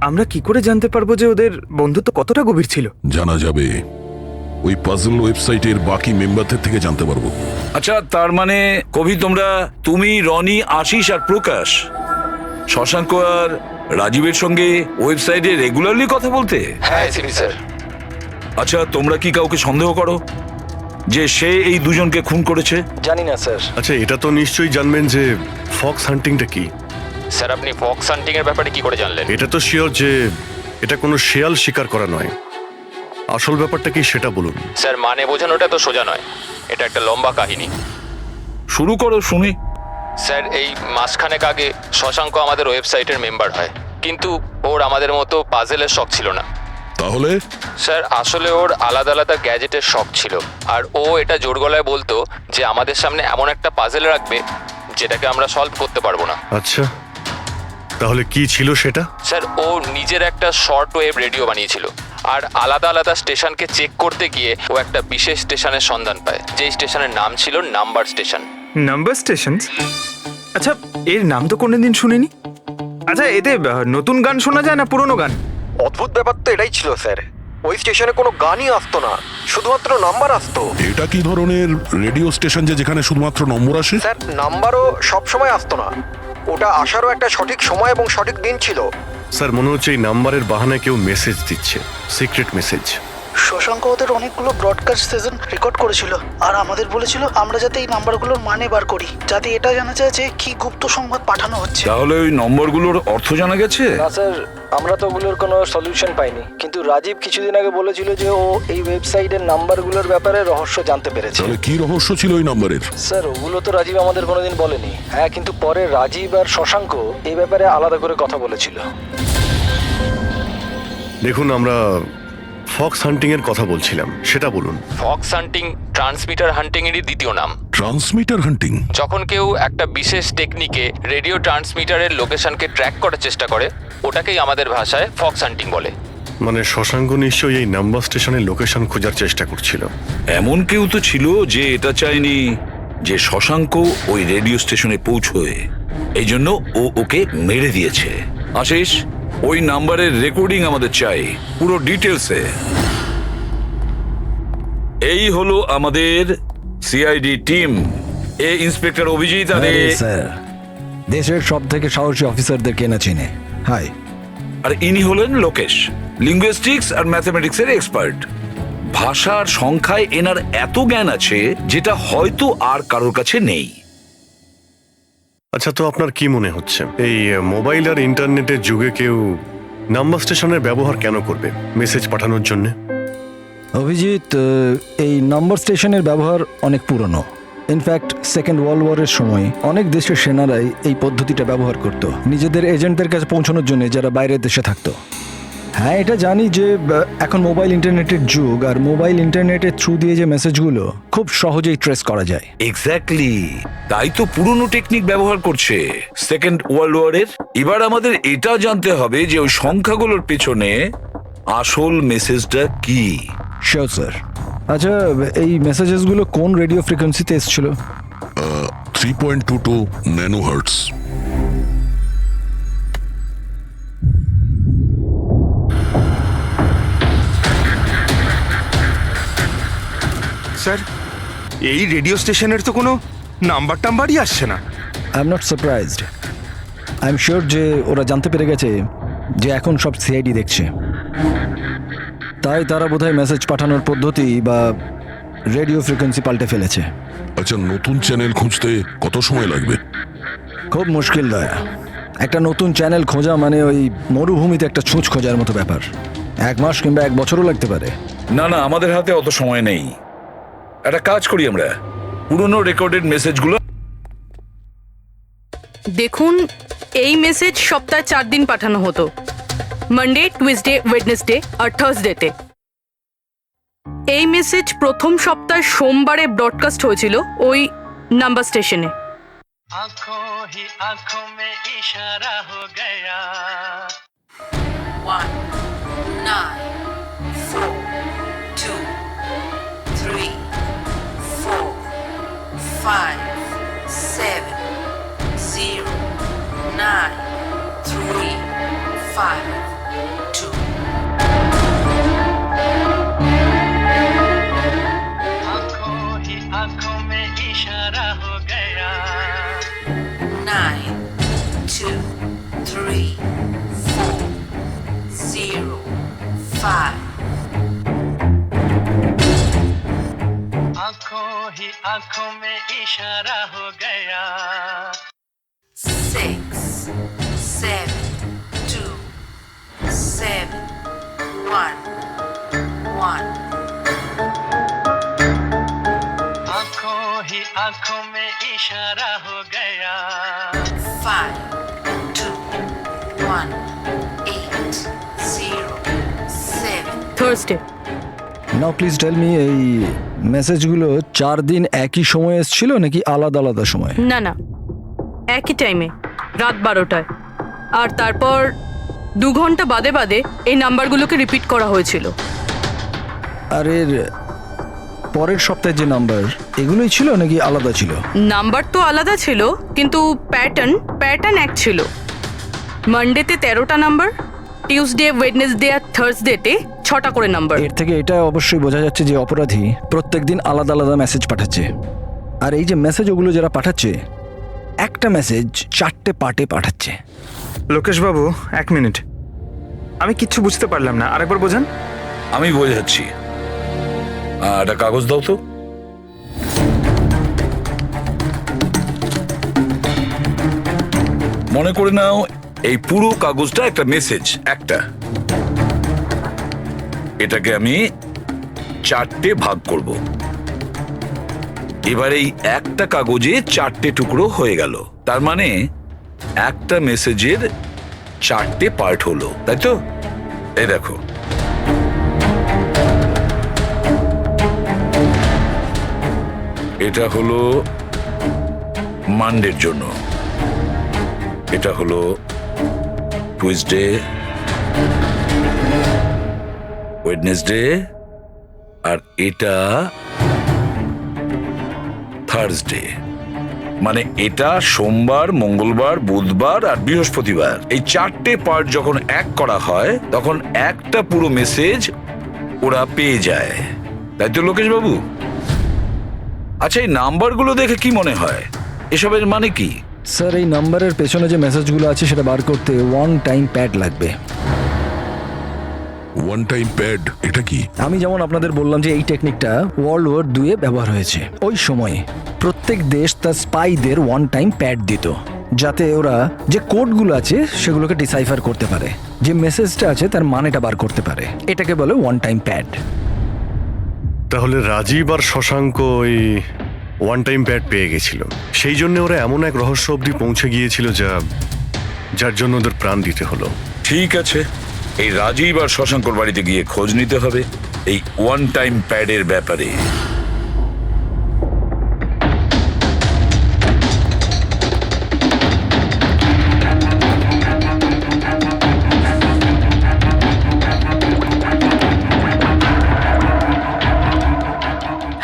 আমরা কি করে জানতে পারবো যে ওদের বন্ধুত্ব কতটা গভীর ছিল? জানা যাবে ওই পাজল ওয়েবসাইটের বাকি মেম্বারদের থেকে জানতে পারবো। আচ্ছা, তার মানে কবি তুমি, রনি, আশিস আর প্রকাশ শশাঙ্ক আর রাজীবের সঙ্গে ওয়েবসাইটে রেগুলারলি কথা বলতে? হ্যাঁ স্যার। আচ্ছা, তোমরা কি কাউকে সন্দেহ করো যে সে এই দুজনকে খুন করেছে? জানি না স্যার। আচ্ছা, এটা তো নিশ্চয়ই জানবেন যে ফক্স হান্টিংটা কি। স্যার আপনি ফক্স হান্টিং এর ব্যাপারে কি করে জানলেন? এটা তো শিওর যে এটা কোনো শেয়াল শিকার করা নয়। আসল ব্যাপারটা কি সেটা বলুন। স্যার মানে বোঝানোটা তো সোজা নয়, এটা একটা লম্বা কাহিনী। শুরু করো শুনি। স্যার এই মাসখানেক আগে শশাঙ্ক আমাদের ওয়েবসাইটের মেম্বার হয়, কিন্তু ওর আমাদের মতো পাজেলের শখ ছিল না। তাহলে স্যার আসলে ওর আলাদা আলাদা গ্যাজেটের শখ ছিল, আর ও এটা জোর গলায় বলতো যে আমাদের সামনে এমন একটা পাজেল রাখবে যেটাকে আমরা সলভ করতে পারবো না। আচ্ছা, তাহলে কি ছিল সেটা? স্যার ও নিজের একটা শর্ট ওয়েভ রেডিও বানিয়েছিল, আর আলাদা আলাদা স্টেশনকে চেক করতে গিয়ে ও একটা বিশেষ স্টেশনের সন্ধান পায়, যেই স্টেশনের নাম ছিল নাম্বার স্টেশন। Number station? আচ্ছা, এর নাম তো কোনোদিন শুনিনি। আচ্ছা, এতে নতুন গান শোনা যায় না পুরনো গান? অদ্ভুত ব্যাপার তো এটাই ছিল স্যার, ওই স্টেশনে কোনো গানই আসতো না, শুধুমাত্র নাম্বার আসতো। এটা কি ধরনের রেডিও স্টেশন যে যেখানে শুধুমাত্র নম্বর আসে? স্যার নাম্বারও সব সময় আসতো না, ওটা আসারও একটা সঠিক সময় এবং সঠিক দিন ছিল। স্যার মনে হচ্ছে এই নাম্বারের বাহানায় কেউ মেসেজ দিচ্ছে, সিক্রেট মেসেজ। শশাঙ্ক ওদের অনেকগুলো ব্রডকাস্ট সেশন রেকর্ড করেছিল, আর আমাদের বলেছিল আমরা যাতে এই নাম্বারগুলোর মানে বার করি, যাতে এটা জানা যায় যে কি গুপ্ত সংবাদ পাঠানো হচ্ছে। তাহলে ওই নম্বরগুলোর অর্থ জানা গেছে? না স্যার, আমরা তো ওগুলোর কোনো সলিউশন পাইনি, কিন্তু রাজীব কিছুদিন আগে বলেছিল যে ও এই ওয়েবসাইটের নাম্বারগুলোর ব্যাপারে রহস্য জানতে পেরেছে। তাহলে কি রহস্য ছিল ওই নাম্বারের? স্যার ওগুলো তো রাজীব আমাদের কোনোদিন বলেনি। হ্যাঁ, কিন্তু পরে রাজীব আর শশাঙ্ক এই ব্যাপারে আলাদা করে কথা বলেছিল। দেখুন, আমরা ফক্স হান্টিং এর কথা বলছিলাম, সেটা বলুন। ফক্স হান্টিং ট্রান্সমিটার হান্টিং এরই দ্বিতীয় নাম। ট্রান্সমিটার হান্টিং? যখন কেউ একটা বিশেষ টেকনিকে রেডিও ট্রান্সমিটারের লোকেশনকে ট্র্যাক করার চেষ্টা করে, ওটাকেই আমাদের ভাষায় ফক্স হান্টিং বলে। মানে শশাঙ্ক নিশ্চয়ই এই নাম্বার স্টেশনের লোকেশন খোঁজার চেষ্টা করছিল। এমন কেউ তো ছিল যে এটা চায়নি যে শশাঙ্ক ওই রেডিও স্টেশনে পৌঁছয়, এই জন্য ও ওকে মেরে দিয়েছে। আশিস, ওই নাম্বারের রেকর্ডিং আমাদের চাই, পুরো ডিটেলসে। এই হলো আমাদের সিআইডি টিম। এই ইন্সপেক্টর অভিজিৎ আর স্যার দেশের সব থেকে সাহসী অফিসারদের কেনা চিনে। হাই। আর ইনি হলেন লোকেশ, লিঙ্গুইস্টিক্স আর ম্যাথমেটিক্স এর এক্সপার্ট। ভাষার সংখ্যায় এনার এত জ্ঞান আছে যেটা হয়তো আর কারোর কাছে নেই। আচ্ছা, তো আপনার কি মনে হচ্ছে এই মোবাইল আর ইন্টারনেটের যুগে কেউ নাম্বার স্টেশনের ব্যবহার কেন করবে মেসেজ পাঠানোর জন্য? অভিজিৎ, এই নাম্বার স্টেশনের ব্যবহার অনেক পুরনো। ইনফ্যাক্ট সেকেন্ড ওয়ার্ল্ড ওয়ারের সময় অনেক দেশের সেনারাই এই পদ্ধতিটা ব্যবহার করত নিজেদের এজেন্টদের কাছে পৌঁছানোর জন্য, যারা বাইরের দেশে থাকতো। হ্যাঁ, এটা জানি যে এখন মোবাইল ইন্টারনেটের যুগ, আর মোবাইল ইন্টারনেটের থ্রু দিয়ে যে মেসেজগুলো খুব সহজেই ট্রেস করা যায়। এক্স্যাক্টলি, তাই তো পুরনো টেকনিক ব্যবহার করছে সেকেন্ড ওয়ার্ল্ড ওয়ারের। এবার আমাদের এটা জানতে হবে যে ওই সংখ্যাগুলোর পেছনে আসল মেসেজটা কি। Sure sir. আচ্ছা, এই মেসেজেসগুলো কোন রেডিও ফ্রিকোয়েন্সিতে এসেছিল? 3.22 ন্যানোহার্টজ। স্যার এই রেডিও স্টেশনের তো কোনো নাম্বার টাম্বারই আসছে না। I am not surprised. I am sure যে ওরা জানতে পেরে গেছে যে এখন সব সিআইডি দেখছে, তাই তারা বোধহয় মেসেজ পাঠানোর পদ্ধতি বা রেডিও ফ্রিকোয়েন্সি পাল্টে ফেলেছে। আচ্ছা, নতুন চ্যানেল খুঁজতে কত সময় লাগবে? খুব মুশকিল দয়া। একটা নতুন চ্যানেল খোঁজা মানে ওই মরুভূমিতে একটা ছুঁচ খোঁজার মতো ব্যাপার। 1 মাস কিংবা 1 বছরও লাগতে পারে। না না, আমাদের হাতে অত সময় নেই। একটা কাজ করি, আমরা পুরনো রেকর্ডেড মেসেজগুলো দেখুন, এই মেসেজ সপ্তাহে 4 দিন পাঠানো হতো, মানডে, টুইসডে, ওয়েডনেসডে আর থার্সডেতে। এই মেসেজ প্রথম সপ্তাহে সোমবারে ব্রডকাস্ট হয়েছিল ওই নাম্বার স্টেশনে। आंखों ही आंखों में इशारा हो गया 1 9 4 2 3 4 5 7 0 9 3 5 2 आंखों ही आंखों में इशारा हो गया 9 2 3 4 0 5 आंखों ही आंखों में इशारा हो गया 6 7 2 7 1 1 आंखों ही आंखों में इशारा हो गया 5 2 1 8 0 7 Thursday. Now please tell me, এই মেসেজগুলো 4 দিন একই সময় এসেছিল নাকি আলাদা আলাদা সময়? না না, একই টাইমে, রাত 12টায়। আর তারপর 2 ঘন্টা বাদে বাদে এই নাম্বারগুলোকে রিপিট করা হয়েছিল। আর এর পরের সপ্তাহে যে নাম্বার, এগুলোই ছিল নাকি আলাদা ছিল? নাম্বার তো আলাদা ছিল, কিন্তু প্যাটার্ন এক ছিল। মানডেতে 13টা নাম্বার, টিউসডে, ওয়েডনেসডে আর থার্সডেতে 6টা করে নাম্বার। এর থেকে এটা অবশ্যই বোঝা যাচ্ছে যে অপরাধী প্রত্যেকদিন আলাদা আলাদা মেসেজ পাঠাচ্ছে। আর এই যে মেসেজ ওগুলো যারা পাঠাচ্ছে, একটা মেসেজ 4টে পার্টে পাঠাচ্ছে। লোকেশ বাবু, 1 মিনিট, আমি কিচ্ছু বুঝতে পারলাম না, আরেকবার বোঝান। আমি বোঝাচ্ছি। একটা কাগজ দাও তো। মনে করে নাও এই পুরো কাগজটা একটা মেসেজ, একটা। এটাকে আমি 4টে ভাগ করব। এবার এই একটা কাগজে 4টে টুকরো হয়ে গেল। তার মানে একটা মেসেজের 4টে পার্ট হলো, তাই তো? এই দেখো, এটা হলো মানডের জন্য, এটা হলো টুইসডে, ওয়েডনেসডে, আর এটা থার্সডে। মানে এটা সোমবার, মঙ্গলবার, বুধবার আর বৃহস্পতিবার। এই 4টে পার্ট যখন এক করা হয় তখন একটা পুরো মেসেজ ওরা পেয়ে যায়, তাই তো লোকেশ বাবু? আচ্ছা, এই নাম্বারগুলো দেখে কি মনে হয়, এসবের মানে কি? স্যার, এই নাম্বারের পেছনে যে মেসেজগুলো আছে সেটা বার করতে 1 টাইম প্যাড লাগবে। 1 টাইম প্যাড এটা কি? আমি যেমন আপনাদের বললাম যে এই টেকনিকটা ওয়ার্ল্ড ওয়ার 2-এ ব্যবহার হয়েছে। ওই সময়ে প্রত্যেক দেশ তার স্পাইদের 1 টাইম প্যাড দিত, যাতে ওরা যে কোডগুলো আছে সেগুলোকে ডিসাইফার করতে পারে, যে মেসেজটা আছে তার মানেটা বার করতে পারে। এটাকে বলে 1 টাইম প্যাড। তাহলে রাজীব আর শশাঙ্ক ওই 1 টাইম প্যাড পেয়ে গেছিল, সেই জন্য ওরা এমন এক রহস্য অবধি পৌঁছে গিয়েছিল যার জন্য ওদের প্রাণ দিতে হলো। ঠিক আছে, এই রাজীব আর শশাঙ্কর বাড়িতে গিয়ে খোঁজ নিতে হবে এই 1 টাইম প্যাডের ব্যাপারে।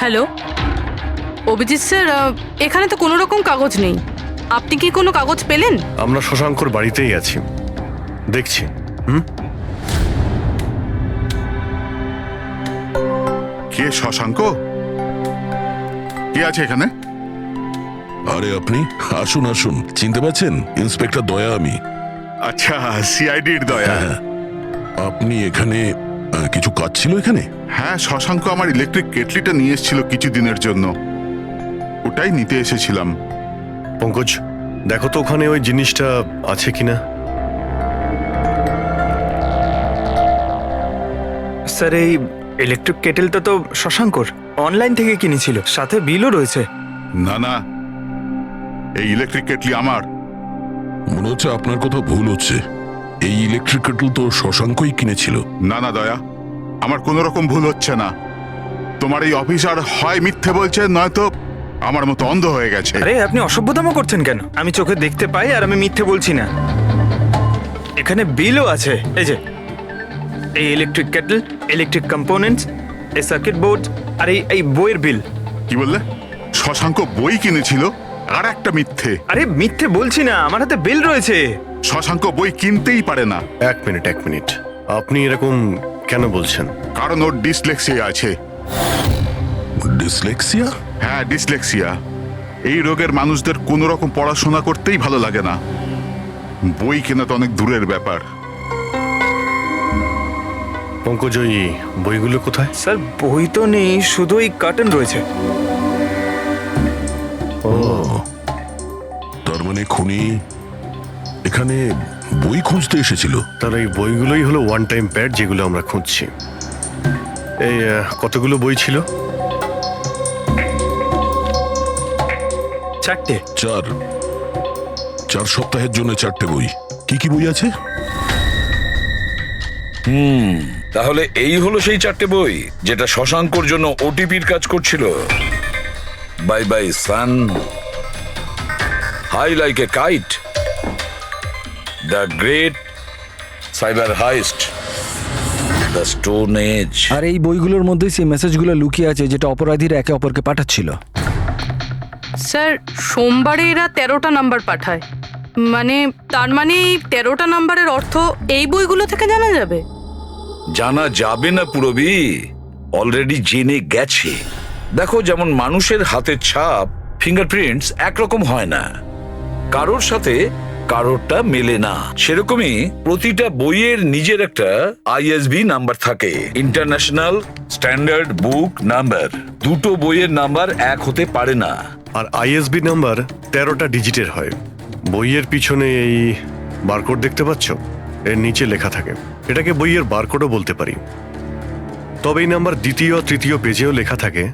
হ্যালো অভিজিৎ স্যার, এখানে তো কোনো রকম কাগজ নেই। আপনি কি কোনো কাগজ পেলেন? আমরা শশাঙ্কর বাড়িতেই আছি, দেখছি। কে শশাঙ্ক? কে আছে এখানে? আরে আপনি আসুন আসুন, চিনতে পারছেন? ইন্সপেক্টর দয়া আমি। আচ্ছা, সিআইডির দয়া। আপনি এখানে কিছু কাজ ছিল এখানে? হ্যাঁ, শশাঙ্ক আমার ইলেকট্রিক কেটলিটা নিয়ে এসেছিল কিছুদিনের জন্য, ওটাই নিতে এসেছিলাম। পঙ্কজ, দেখো তো ওখানে ওই জিনিসটা আছে কিনা। স্যার, এই ইলেকট্রিক কেটেলটা তো শশাঙ্কর অনলাইন থেকে কিনেছিল, সাথে বিলও রয়েছে। না না, এই ইলেকট্রিক কেটলি আমার। মনে হচ্ছে আপনার কোথাও ভুল হচ্ছে। এই ইলেকট্রিক কেটল তো শশাঙ্কই কিনেছিল। না না দয়া, আমার কোনো রকম ভুল হচ্ছে না। তোমার এই অফিসার হয় মিথ্যে বলছে, নয়তো আমার মতো অন্ধ হয়ে গেছে। আরে আপনি অসভ্যতামো করছেন কেন? আমি চোখে দেখতে পাই আর আমি মিথ্যে বলছি না। এখানে বিলও আছে, এই যে এই ইলেকট্রিক কেটল, ইলেকট্রিক কম্পোনেন্টস, এই সার্কিট বোর্ড আর এই বইয়ের বিল। কি বললে? শশাঙ্ক বই কিনেছিল? আর একটা মিথ্যে। আরে মিথ্যে বলছি না, আমার হাতে বিল রয়েছে। শশাঙ্ক বই কিনতেই পারে না। এক মিনিট, আপনি এরকম কেন বলছেন? কারণ ওর ডিসলেক্সিয়া আছে। ডিসলেক্সিয়া? হ্যাঁ, ডিসলেক্সিয়া। এই রোগের মানুষদের কোনো রকম পড়াশোনা করতেই ভালো লাগে না। বই কেনা তো অনেক দূরের ব্যাপার। পঙ্কজয়ী, বইগুলো কোথায়? স্যার বই তো নেই, শুধু এই কার্টন রয়েছে। ও, তার মানে খুনি এখানে বই খুঁজতে এসেছিল। তার এই বইগুলোই হলো ওয়ান টাইম প্যাড যেগুলো আমরা খুঁজছি। এই কতগুলো বই ছিল? 4টে। 4 সপ্তাহের জন্য 4টে বই। কি কি বই আছে? তাহলে এই হলো সেই 4টে বই যেটা শশাঙ্কর জন্য ওটিপির কাজ করছিল। Bye bye sun, high like a kite, the great cyber heist, the stone age. আর এই বইগুলোর মধ্যে সেই মেসেজগুলো লুকিয়ে আছে যেটা অপরাধীরা একে অপরকে পাঠাচ্ছিল। স্যার সোমবারে এরা 13টা নাম্বার পাঠায়, মানে তার মানে এই 13টা নাম্বারের অর্থ এই বইগুলো থেকে জানা যাবে? জানা যাবে না পুরবি, অলরেডি জেনে গেছে। দেখো, যেমন মানুষের হাতের ছাপ ফিঙ্গারপ্রিন্টস একরকম হয় না, কারোর সাথে কারোরটা মেলে না, সেরকমই প্রতিটা বইয়ের নিজের একটা আইএসবি নাম্বার থাকে, ইন্টারন্যাশনাল স্ট্যান্ডার্ড বুক নাম্বার। দুটো বইয়ের নাম্বার এক হতে পারে না। আর আইএসবি নাম্বার 13টা ডিজিটের হয়। বইয়ের পিছনে এই বারকোড দেখতে পাচ্ছ? এর নিচে লেখা থাকে। এটাকে বইয়ের বারকোডও বলতে পারি। তবে এই নাম্বার দ্বিতীয় তৃতীয় পেজেও লেখা থাকে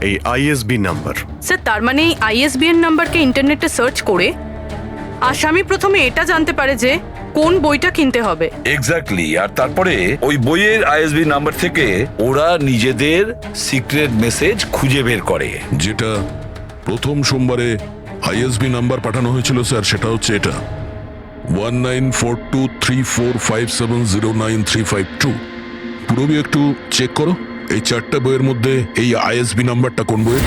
এই আইএসবি নাম্বার। স্যার তার মানে এই আইএসবিএন নাম্বারকে ইন্টারনেটে সার্চ করে আসামি প্রথমে এটা জানতে পারে যে কোন বইটা কিনতে হবে। এক্স্যাক্টলি। আর তারপরে ওই বইয়ের আইএসবি নাম্বার থেকে ওরা নিজেদের সিক্রেট মেসেজ খুঁজে বের করে। যেটা প্রথম সোমবারে আইএসবি নাম্বার পাঠানো হয়েছিল স্যার, সেটা হচ্ছে এটা 194234570935 পুরবি একটু চেক করো এই 4টে বইয়ের মধ্যে এই আইএসবি নাম্বারটা কোন বইয়ের।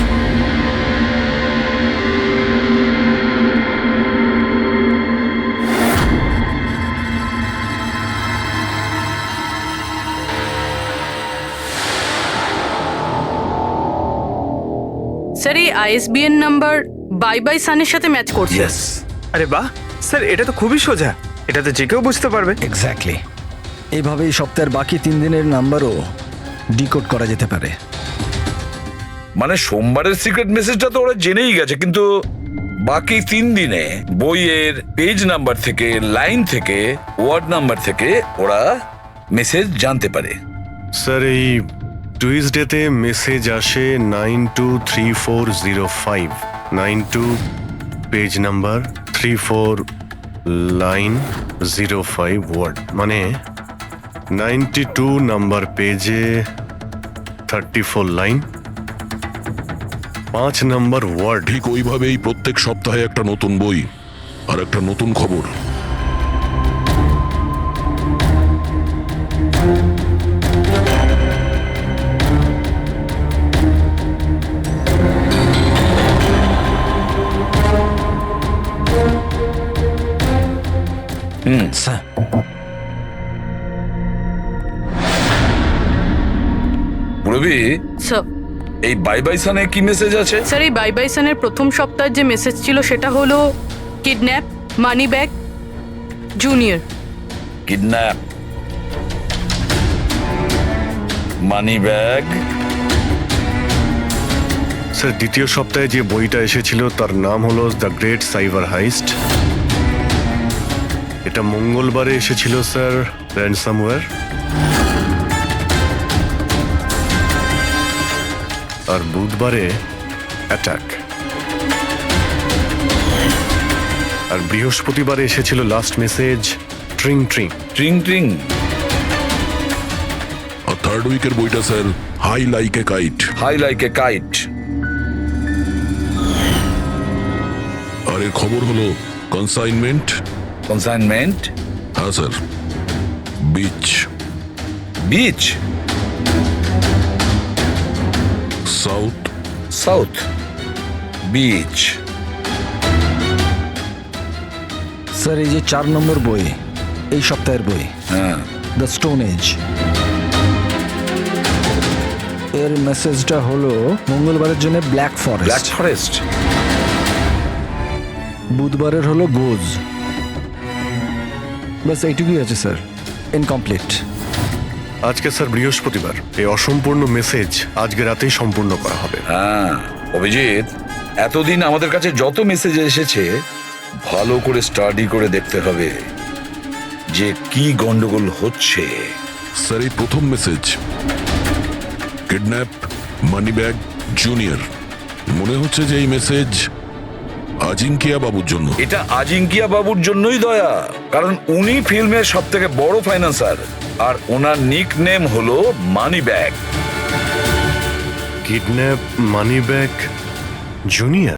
স্যার এই আইএসবিএন নাম্বার বাই বাই সানের সাথে ম্যাচ করছে। আরে বাহ স্যার, এটা তো খুবই সোজা, এটা তো যে কেউ বুঝতে পারবে। এক্স্যাক্টলি। এইভাবেই সপ্তাহের বাকি 3 দিনের নাম্বারও ডিকোড করা যেতে পারে। মানে সোমবারের সিক্রেট মেসেজটা তো ওরা জেনেই গেছে, কিন্তু বাকি 3 দিনে বইয়ের পেজ নাম্বার থেকে, লাইন থেকে, ওয়ার্ড নাম্বার থেকে ওরা মেসেজ জানতে পারে। স্যার এই টুইসডেতে মেসেজ আসে 923405, 92 পেজ নাম্বার, 34 লাইন, 05 ওয়ার্ড, মানে 92 নাম্বার পেজে 34 লাইন, 5 নাম্বার ওয়ার্ড। ঠিক ওইভাবেই প্রত্যেক সপ্তাহে একটা নতুন বই আর একটা নতুন খবর। স্যার পুরবি, স্যার এই বাই বাই সানে কি মেসেজ আছে? স্যার এই বাই বাই সানের প্রথম সপ্তাহের যে মেসেজ ছিল সেটা হলো kidnap, money bag, junior. Kidnap, money bag. Sir দ্বিতীয় সপ্তাহে যে বইটা এসেছিল তার নাম হলো দ্য গ্রেট সাইবার হাইস্ট। এটা মঙ্গলবারে এসেছিল স্যার, র্যানসামওয়্যার। আর বুধবারে অ্যাটাক। আর বৃহস্পতিবারে এসেছিল লাস্ট মেসেজ ট্রিং ট্রিং। ট্রিং ট্রিং। আর থার্ড উইকের বইটা sir high like a kite. High like a kite. পরের খবর হলো কনসাইনমেন্ট। কনসাইনমেন্ট? হ্যাঁ sir, beach. Beach? South. South beach. Sir এই যে 4 নম্বর বই, এই সপ্তাহের বই, হ্যাঁ, দ্য স্টোন এজ, এর মেসেজটা হলো মঙ্গলবারের জন্য ব্ল্যাক ফরেস্ট। Black forest. বুধবারের হলো গোজ। বাস এইটুকুই আছে স্যার, ইনকমপ্লিট। আজকে স্যার বৃহস্পতিবার, এই অসম্পূর্ণ মেসেজ আজকে রাতেই সম্পূর্ণ করা হবে। হ্যাঁ অভিজিৎ, এতদিন আমাদের কাছে যত মেসেজ এসেছে ভালো করে স্টাডি করে দেখতে হবে যে কি গন্ডগোল হচ্ছে। স্যার এই প্রথম message, kidnap money bag junior. মনে হচ্ছে যে এই মেসেজ আজিঙ্কিয়া বাবুর জন্য। এটা আজিঙ্কিয়া বাবুর জন্যই দয়া, কারণ উনি ফিল্মের সব থেকে বড় ফাইন্যান্সার আর ওনার নিক নেম হলো money bag. Kidnap money bag junior.